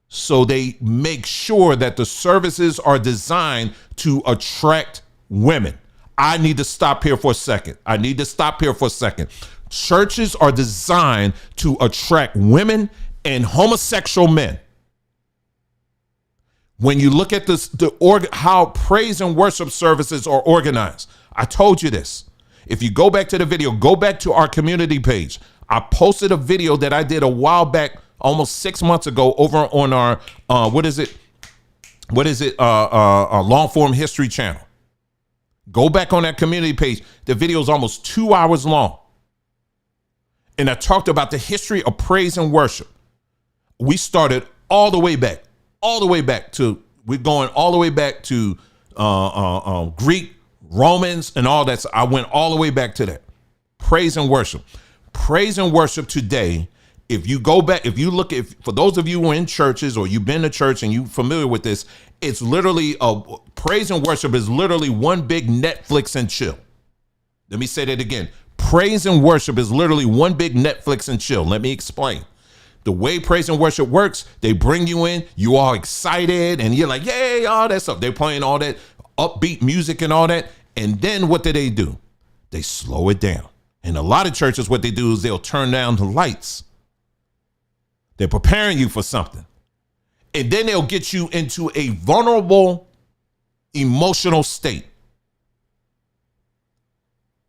So they make sure that the services are designed to attract women. I need to stop here for a second. Churches are designed to attract women and homosexual men. When you look at this, how praise and worship services are organized, I told you this. If you go back to the video, go back to our community page. I posted a video that I did a while back, almost 6 months ago, over on our long form history channel. Go back on that community page. The video is almost 2 hours long. And I talked about the history of praise and worship. We started all the way back to Greek, Romans, and all that. So I went all the way back to that. Praise and worship. Praise and worship today, if you go back, if you look at, for those of you who are in churches or you've been to church and you're familiar with this, it's literally, praise and worship is literally one big Netflix and chill. Let me say that again. Praise and worship is literally one big Netflix and chill. Let me explain. The way praise and worship works, they bring you in, you all excited, and you're like, yay, all that stuff. They're playing all that upbeat music and all that. And then what do? They slow it down. And a lot of churches, what they do is they'll turn down the lights. They're preparing you for something. And then they'll get you into a vulnerable, emotional state.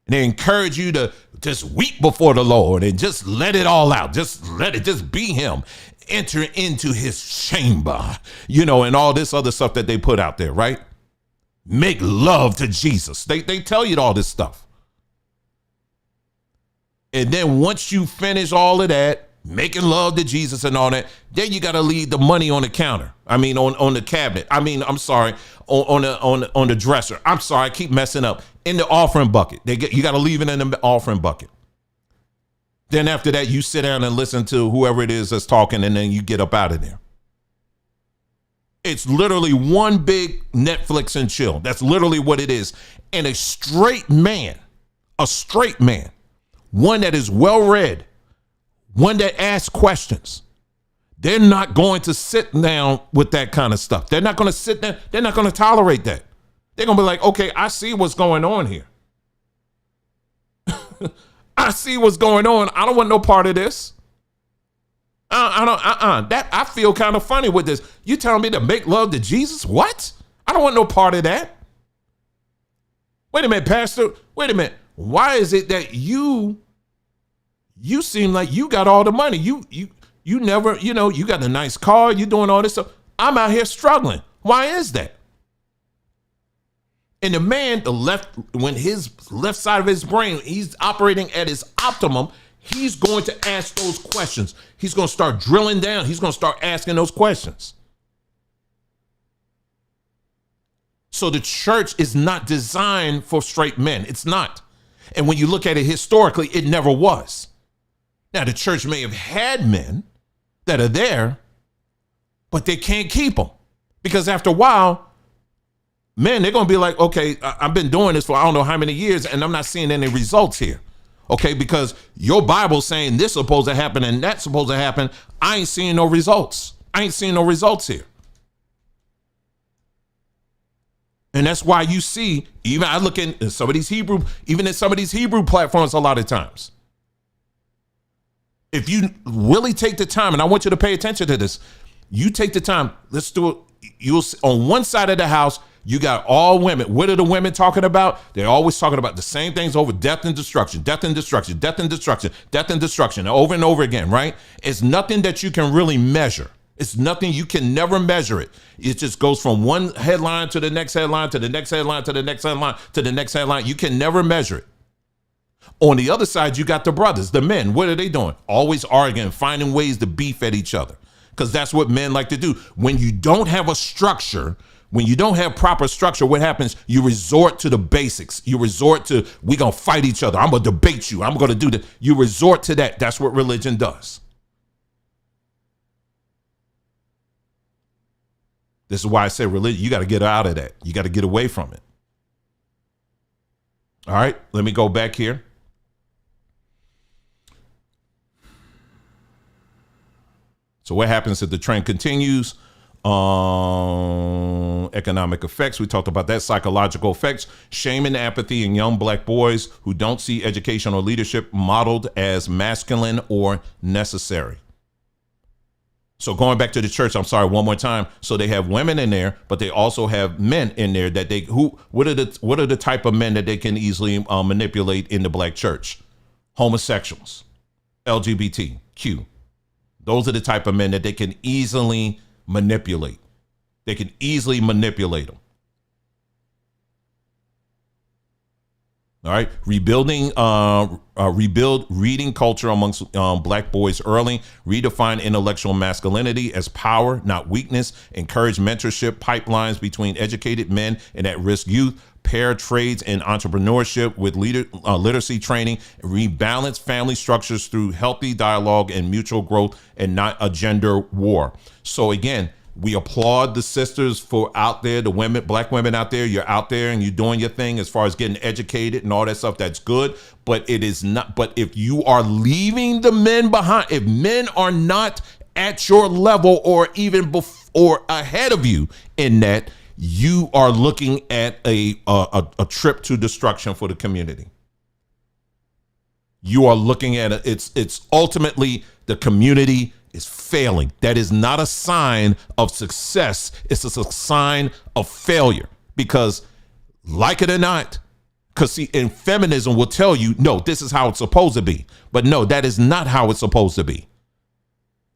And they encourage you to just weep before the Lord and just let it all out. Just let it just be him. Enter into his chamber, and all this other stuff that they put out there, right? Make love to Jesus. They tell you all this stuff. And then once you finish all of that, making love to Jesus and all that, then you got to leave the money on the counter. On the cabinet. On the dresser. I'm sorry, I keep messing up. In the offering bucket. You got to leave it in the offering bucket. Then after that, you sit down and listen to whoever it is that's talking, and then you get up out of there. It's literally one big Netflix and chill. That's literally what it is. And a straight man, one that is well-read, one that asks questions, they're not going to sit down with that kind of stuff. They're not going to sit there. They're not going to tolerate that. They're going to be like, okay, I see what's going on here. I see what's going on. I don't want no part of this. I feel kind of funny with this. You telling me to make love to Jesus? What? I don't want no part of that. Wait a minute, Pastor. Wait a minute. Why is it that you seem like you got all the money? You never, you got a nice car. You doing all this stuff. I'm out here struggling. Why is that? And the man, when his left side of his brain, he's operating at his optimum, he's going to ask those questions. He's going to start drilling down. He's going to start asking those questions. So the church is not designed for straight men. It's not. And when you look at it historically, it never was. Now, the church may have had men that are there, but they can't keep them. Because after a while, men, they're going to be like, okay, I've been doing this for I don't know how many years, and I'm not seeing any results here. Okay, because your Bible's saying this supposed to happen and that's supposed to happen. I ain't seeing no results. I ain't seeing no results here. And that's why you see, even I look in some of these Hebrew platforms a lot of times. If you really take the time, and I want you to pay attention to this, you take the time, let's do it. You'll see, on one side of the house, you got all women. What are the women talking about? They're always talking about the same things over: death and destruction, death and destruction, death and destruction, death and destruction, over and over again, right? It's nothing that you can really measure. It's nothing, you can never measure it. It just goes from one headline to the next headline, to the next headline, to the next headline, to the next headline. You can never measure it. On the other side, you got the brothers, the men. What are they doing? Always arguing, finding ways to beef at each other. Because that's what men like to do. When you don't have a structure, when you don't have proper structure, what happens? You resort to the basics. You resort to, we gonna fight each other. I'm gonna debate you. I'm gonna do that. You resort to that. That's what religion does. This is why I say religion, you got to get out of that. You got to get away from it. All right, let me go back here. So what happens if the trend continues? Economic effects. We talked about that. Psychological effects. Shame and apathy in young black boys who don't see education or leadership modeled as masculine or necessary. So going back to the church, I'm sorry, one more time. So they have women in there, but they also have men in there that what are the type of men that they can easily manipulate in the black church? Homosexuals, LGBTQ. Those are the type of men that they can easily manipulate. They can easily manipulate them. All right, rebuild reading culture amongst black boys early. Redefine intellectual masculinity as power, not weakness. Encourage mentorship pipelines between educated men and at-risk youth. Pair trades and entrepreneurship with literacy training. Rebalance family structures through healthy dialogue and mutual growth, and not a gender war. So again, we applaud the sisters for out there, the women, black women out there. You're out there and you're doing your thing as far as getting educated and all that stuff. That's good. But it is not. But if you are leaving the men behind, if men are not at your level or even before ahead of you in that, you are looking at a trip to destruction for the community. You are looking at it's ultimately the community is failing. That is not a sign of success. It's a sign of failure, because like it or not, because see, in feminism will tell you, no, this is how it's supposed to be. But no, that is not how it's supposed to be.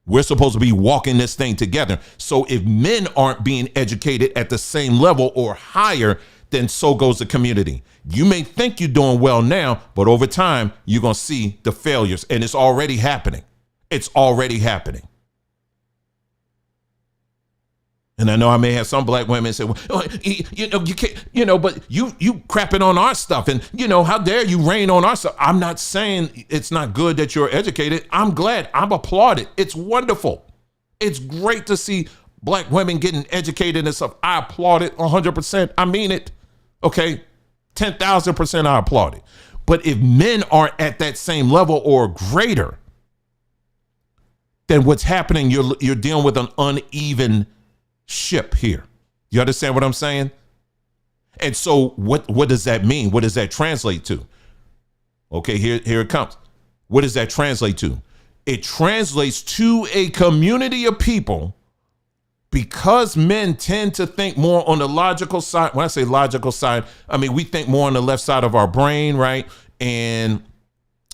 We're supposed to be walking this thing together. So if men aren't being educated at the same level or higher, then so goes the community. You may think you're doing well now, but over time, you're going to see the failures, and it's already happening. It's already happening. And I know I may have some black women say, well, you can't, but you crapping on our stuff, and how dare you rain on our stuff. I'm not saying it's not good that you're educated. I'm glad. I'm applauded. It's wonderful. It's great to see black women getting educated and stuff. I applaud it 100%. I mean it. Okay. 10,000% I applaud it. But if men aren't at that same level or greater, then what's happening, you're dealing with an uneven ship here. You understand what I'm saying? And so what does that mean? What does that translate to? Okay, here it comes. What does that translate to? It translates to a community of people, because men tend to think more on the logical side. When I say logical side, I mean, we think more on the left side of our brain, right? And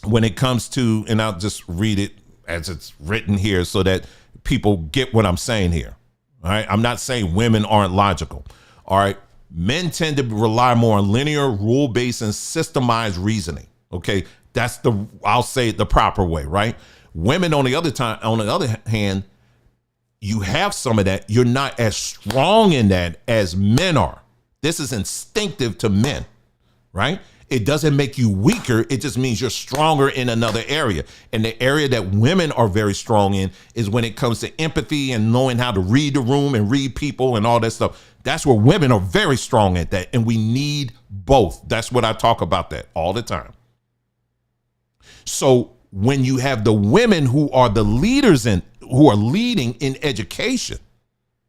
when it comes to, and I'll just read it as it's written here so that people get what I'm saying here. All right. I'm not saying women aren't logical. All right. Men tend to rely more on linear, rule-based, and systemized reasoning. Okay. That's I'll say it the proper way, right? Women on the other hand, you have some of that. You're not as strong in that as men are. This is instinctive to men, right? It doesn't make you weaker. It just means you're stronger in another area. And the area that women are very strong in is when it comes to empathy and knowing how to read the room and read people and all that stuff. That's where women are very strong at that. And we need both. That's what I talk about that all the time. So when you have the women who are the leaders who are leading in education,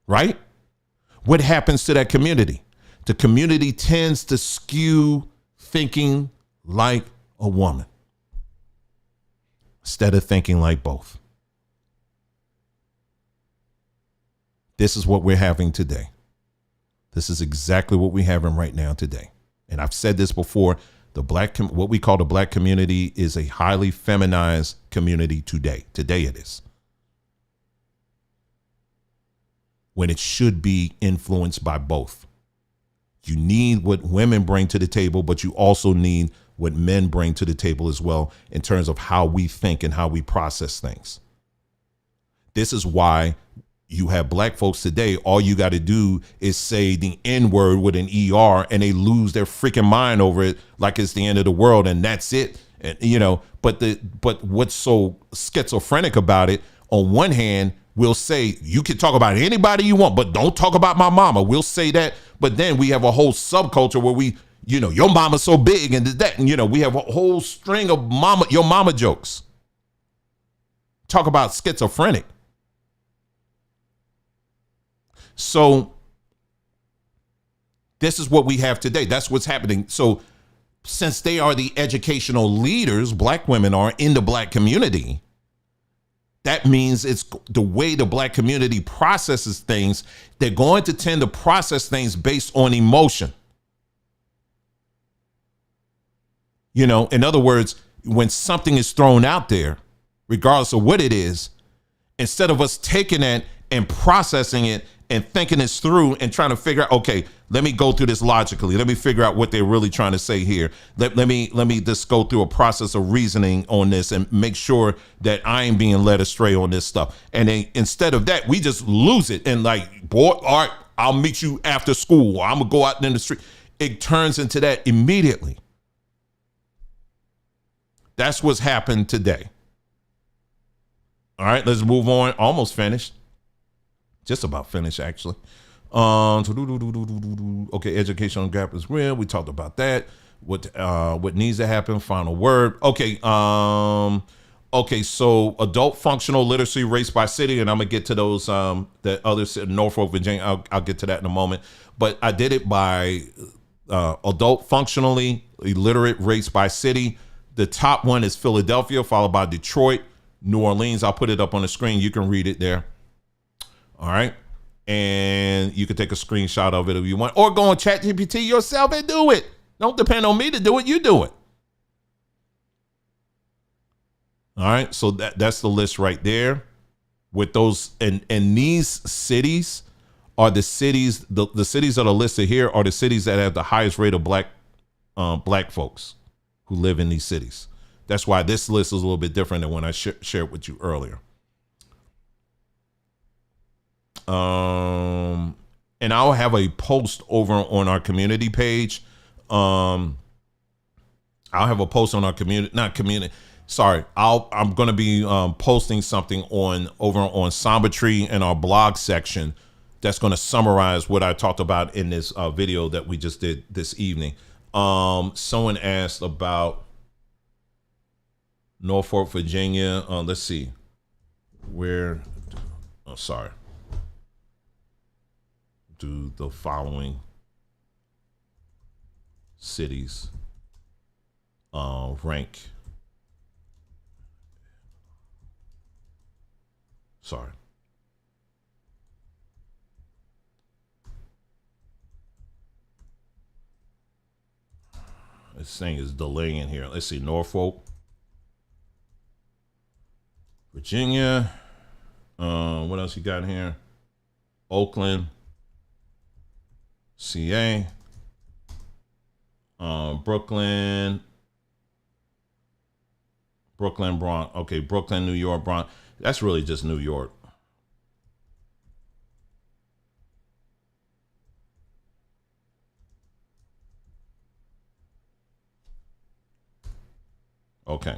right? What happens to that community? The community tends to skew thinking like a woman instead of thinking like both. This is what we're having today. This is exactly what we're having right now today. And I've said this before, what we call the black community is a highly feminized community today. Today it is. When it should be influenced by both. You need what women bring to the table, but you also need what men bring to the table as well in terms of how we think and how we process things. This is why you have black folks today. All you got to do is say the N word with an ER and they lose their freaking mind over it like it's the end of the world and that's it. And, but what's so schizophrenic about it, on one hand, we'll say you can talk about anybody you want, but don't talk about my mama. We'll say that. But then we have a whole subculture where your mama's so big and that, and we have a whole string of your mama jokes. Talk about schizophrenic. So this is what we have today. That's what's happening. So since they are the educational leaders, black women are in the black community, that means it's the way the black community processes things. They're going to tend to process things based on emotion. In other words, when something is thrown out there, regardless of what it is, instead of us taking it and processing it and thinking this through and trying to figure out, okay, let me go through this logically. Let me figure out what they're really trying to say here. Let me just go through a process of reasoning on this and make sure that I ain't being led astray on this stuff. And then instead of that, we just lose it and boy, all right, I'll meet you after school. Or I'm gonna go out in the street. It turns into that immediately. That's what's happened today. All right, let's move on. Almost finished. Just about finished, actually. Okay, educational gap is real. We talked about that. What needs to happen? Final word. Okay. Okay. So adult functional literacy, race by city, and I'm gonna get to those. The others in Norfolk, Virginia. I'll get to that in a moment. But I did it by adult functionally illiterate, race by city. The top one is Philadelphia, followed by Detroit, New Orleans. I'll put it up on the screen. You can read it there. All right. And you can take a screenshot of it if you want, or go on ChatGPT yourself and do it. Don't depend on me to do it. You do it. All right. So that's the list right there with those. And these cities are the cities, the cities that are listed here are the cities that have the highest rate of black folks who live in these cities. That's why this list is a little bit different than when I shared with you earlier. And I'll have a post over on our community page. I'll have a post on our I'm going to be posting something over on Sombertree in our blog section that's going to summarize what I talked about in this video that we just did this evening. Someone asked about Norfolk, Virginia. Let's see. Do the following cities rank? Sorry. This thing is delaying here. Let's see. Norfolk, Virginia. What else you got here? Oakland, CA, Brooklyn, Bronx. Okay, Brooklyn, New York, Bronx. That's really just New York. Okay.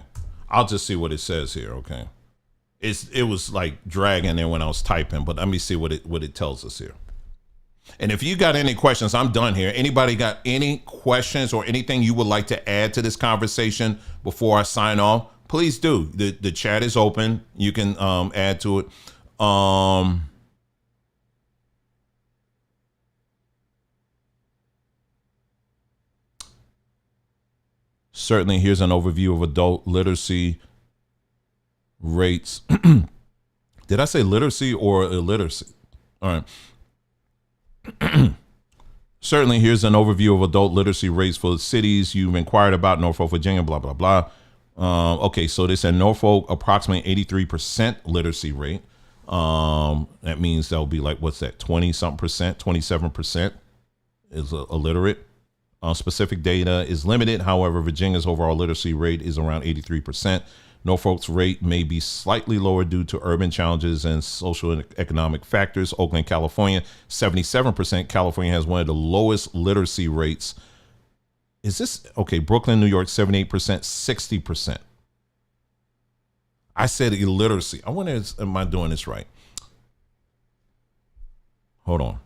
I'll just see what it says here. Okay. It was like dragging there when I was typing, but let me see what it tells us here. And if you got any questions, I'm done here. Anybody got any questions or anything you would like to add to this conversation before I sign off? Please do. The chat is open. You can add to it. Certainly, here's an overview of adult literacy rates. Did I say literacy or illiteracy? All right. Certainly, here's an overview of adult literacy rates for the cities you've inquired about: Norfolk, Virginia, blah, blah, blah. Okay, so they said Norfolk, approximately 83% literacy rate. That means that'll be like, what's that, 20-something percent, 27% is illiterate. Specific data is limited. However, Virginia's overall literacy rate is around 83%. Norfolk's rate may be slightly lower due to urban challenges and social and economic factors. Oakland, California, 77%. California has one of the lowest literacy rates. Is this okay? Brooklyn, New York, 78%, 60%. I said illiteracy. I wonder, am I doing this right? Hold on.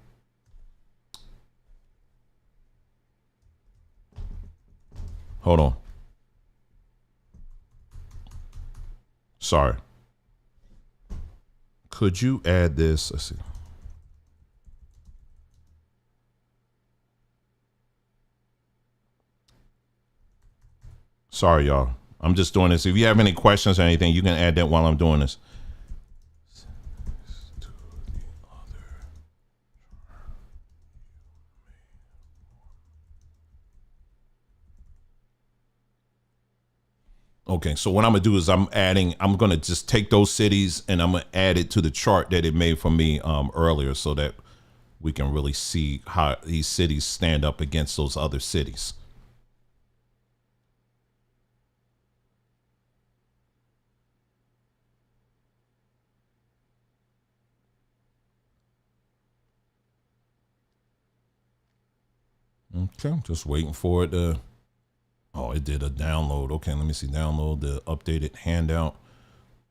Hold on. Sorry. Could you add this? Let's see. Sorry, y'all. I'm just doing this. If you have any questions or anything, you can add that while I'm doing this. Okay, so what I'm gonna do is I'm gonna just take those cities and I'm gonna add it to the chart that it made for me earlier, so that we can really see how these cities stand up against those other cities. Okay, I'm just waiting for it to. Oh, it did a download. Okay, let me see. Download the updated handout.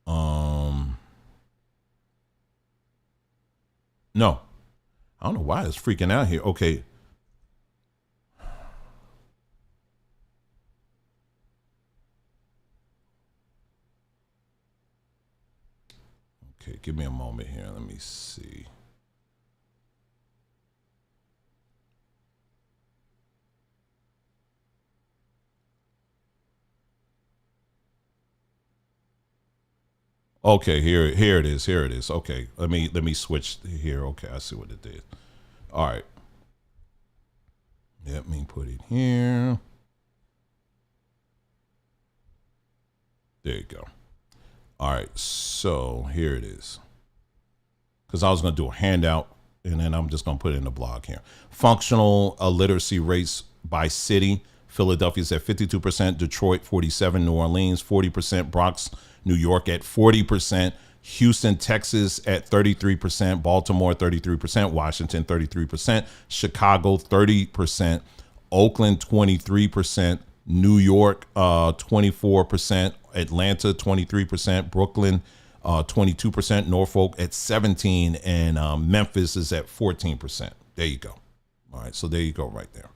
No, I don't know why it's freaking out here. Okay. Okay, give me a moment here. Let me see. Okay, here it is. Here it is. Okay, let me switch here. Okay, I see what it did. All right. Let me put it here. There you go. All right, so here it is. Because I was going to do a handout, and then I'm just going to put it in the blog here. Functional literacy rates by city. Philadelphia's at 52%, Detroit 47%, New Orleans 40%, Bronx, New York at 40%, Houston, Texas at 33%, Baltimore 33%, Washington 33%, Chicago 30%, Oakland 23%, New York 24%, Atlanta 23%, Brooklyn 22%, Norfolk at 17%, and Memphis is at 14%. There you go. All right, so there you go right there.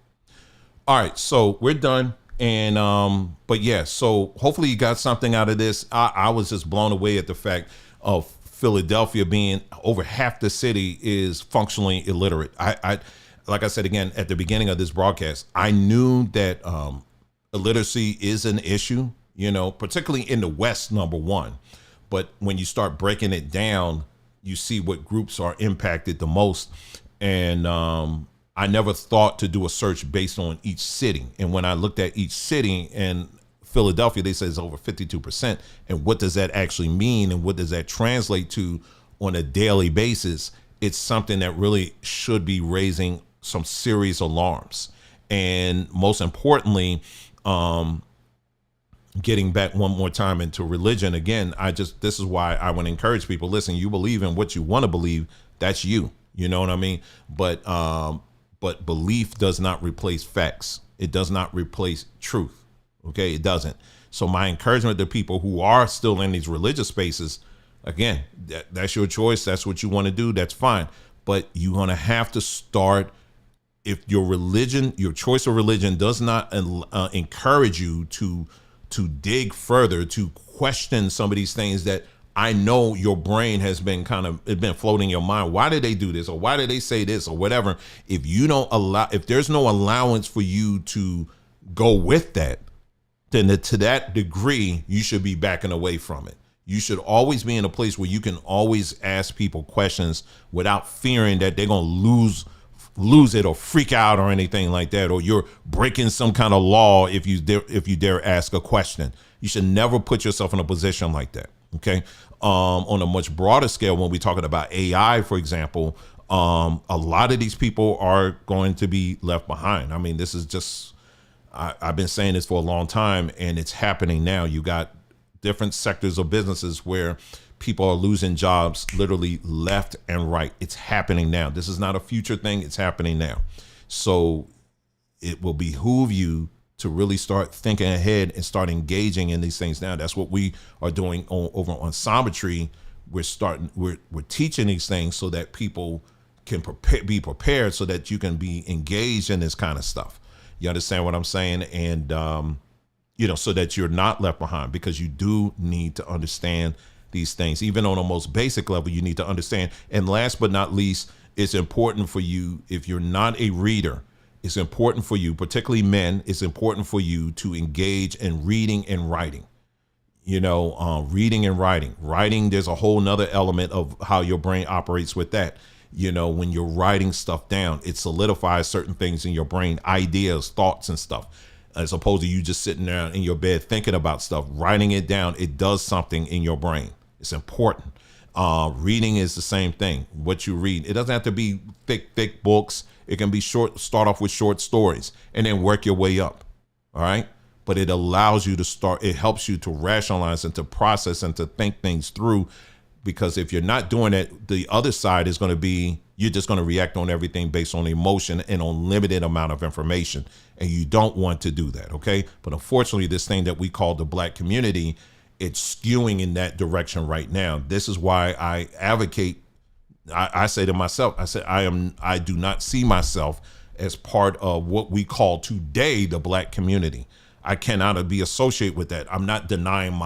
All right, so we're done. And but yeah, so hopefully you got something out of this. I was just blown away at the fact of Philadelphia being over half the city is functionally illiterate. I like I said again at the beginning of this broadcast, I knew that illiteracy is an issue, you know, particularly in the West, number one. But when you start breaking it down, you see what groups are impacted the most. And I never thought to do a search based on each city. And when I looked at each city in Philadelphia, they said it's over 52%. And what does that actually mean? And what does that translate to on a daily basis? It's something that really should be raising some serious alarms. And most importantly, getting back one more time into religion again, this is why I want to encourage people, listen, you believe in what you want to believe, that's you. You know what I mean? But belief does not replace facts. It does not replace truth. Okay, it doesn't. So my encouragement to people who are still in these religious spaces, again, that's your choice. That's what you want to do. That's fine. But you're going to have to start, if your religion, your choice of religion does not encourage you to dig further, to question some of these things that I know your brain has been it's been floating in your mind. Why did they do this? Or why did they say this or whatever? If you don't allow, if there's no allowance for you to go with that, then to that degree, you should be backing away from it. You should always be in a place where you can always ask people questions without fearing that they're going to lose it or freak out or anything like that, or you're breaking some kind of law if you dare ask a question. You should never put yourself in a position like that. Okay. On a much broader scale, when we're talking about AI, for example, a lot of these people are going to be left behind. I mean, this is just, I've been saying this for a long time, and it's happening now. You got different sectors of businesses where people are losing jobs literally left and right. It's happening now. This is not a future thing. It's happening now. So it will behoove you to really start thinking ahead and start engaging in these things now. That's what we are doing over on Sometry. We're teaching these things so that people can be prepared, so that you can be engaged in this kind of stuff. You understand what I'm saying? And, so that you're not left behind, because you do need to understand these things. Even on a most basic level, you need to understand. And last but not least, it's important for you, if you're not a reader, it's important for you, particularly men, it's important for you to engage in reading and writing. Reading and writing. Writing, there's a whole nother element of how your brain operates with that. When you're writing stuff down, it solidifies certain things in your brain, ideas, thoughts and stuff, as opposed to you just sitting there in your bed thinking about stuff. Writing it down, it does something in your brain. It's important. Reading is the same thing. What you read, it doesn't have to be thick books. It can be short. Start off with short stories and then work your way up. All right. But it allows you to start. It helps you to rationalize and to process and to think things through. Because if you're not doing it, the other side is going to be, you're just going to react on everything based on emotion and on limited amount of information. And you don't want to do that. OK, but unfortunately, this thing that we call the Black community, it's skewing in that direction right now. This is why I advocate. I say to myself, I do not see myself as part of what we call today the Black community. I cannot be associated with that. I'm not denying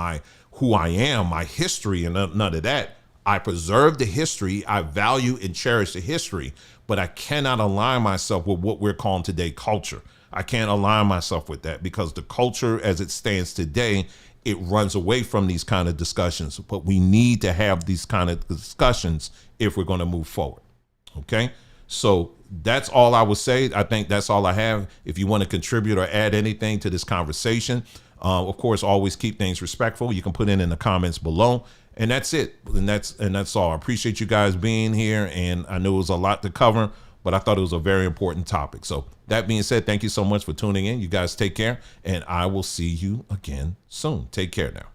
who I am, my history, and none of that. I preserve the history. I value and cherish the history, but I cannot align myself with what we're calling today culture. I can't align myself with that, because the culture as it stands today, it runs away from these kind of discussions. But we need to have these kind of discussions if we're going to move forward. Okay. So that's all I would say. I think that's all I have. If you want to contribute or add anything to this conversation, of course, always keep things respectful. You can put in the comments below, and that's it. And that's all. I appreciate you guys being here. And I know it was a lot to cover, but I thought it was a very important topic. So that being said, thank you so much for tuning in. You guys take care, and I will see you again soon. Take care now.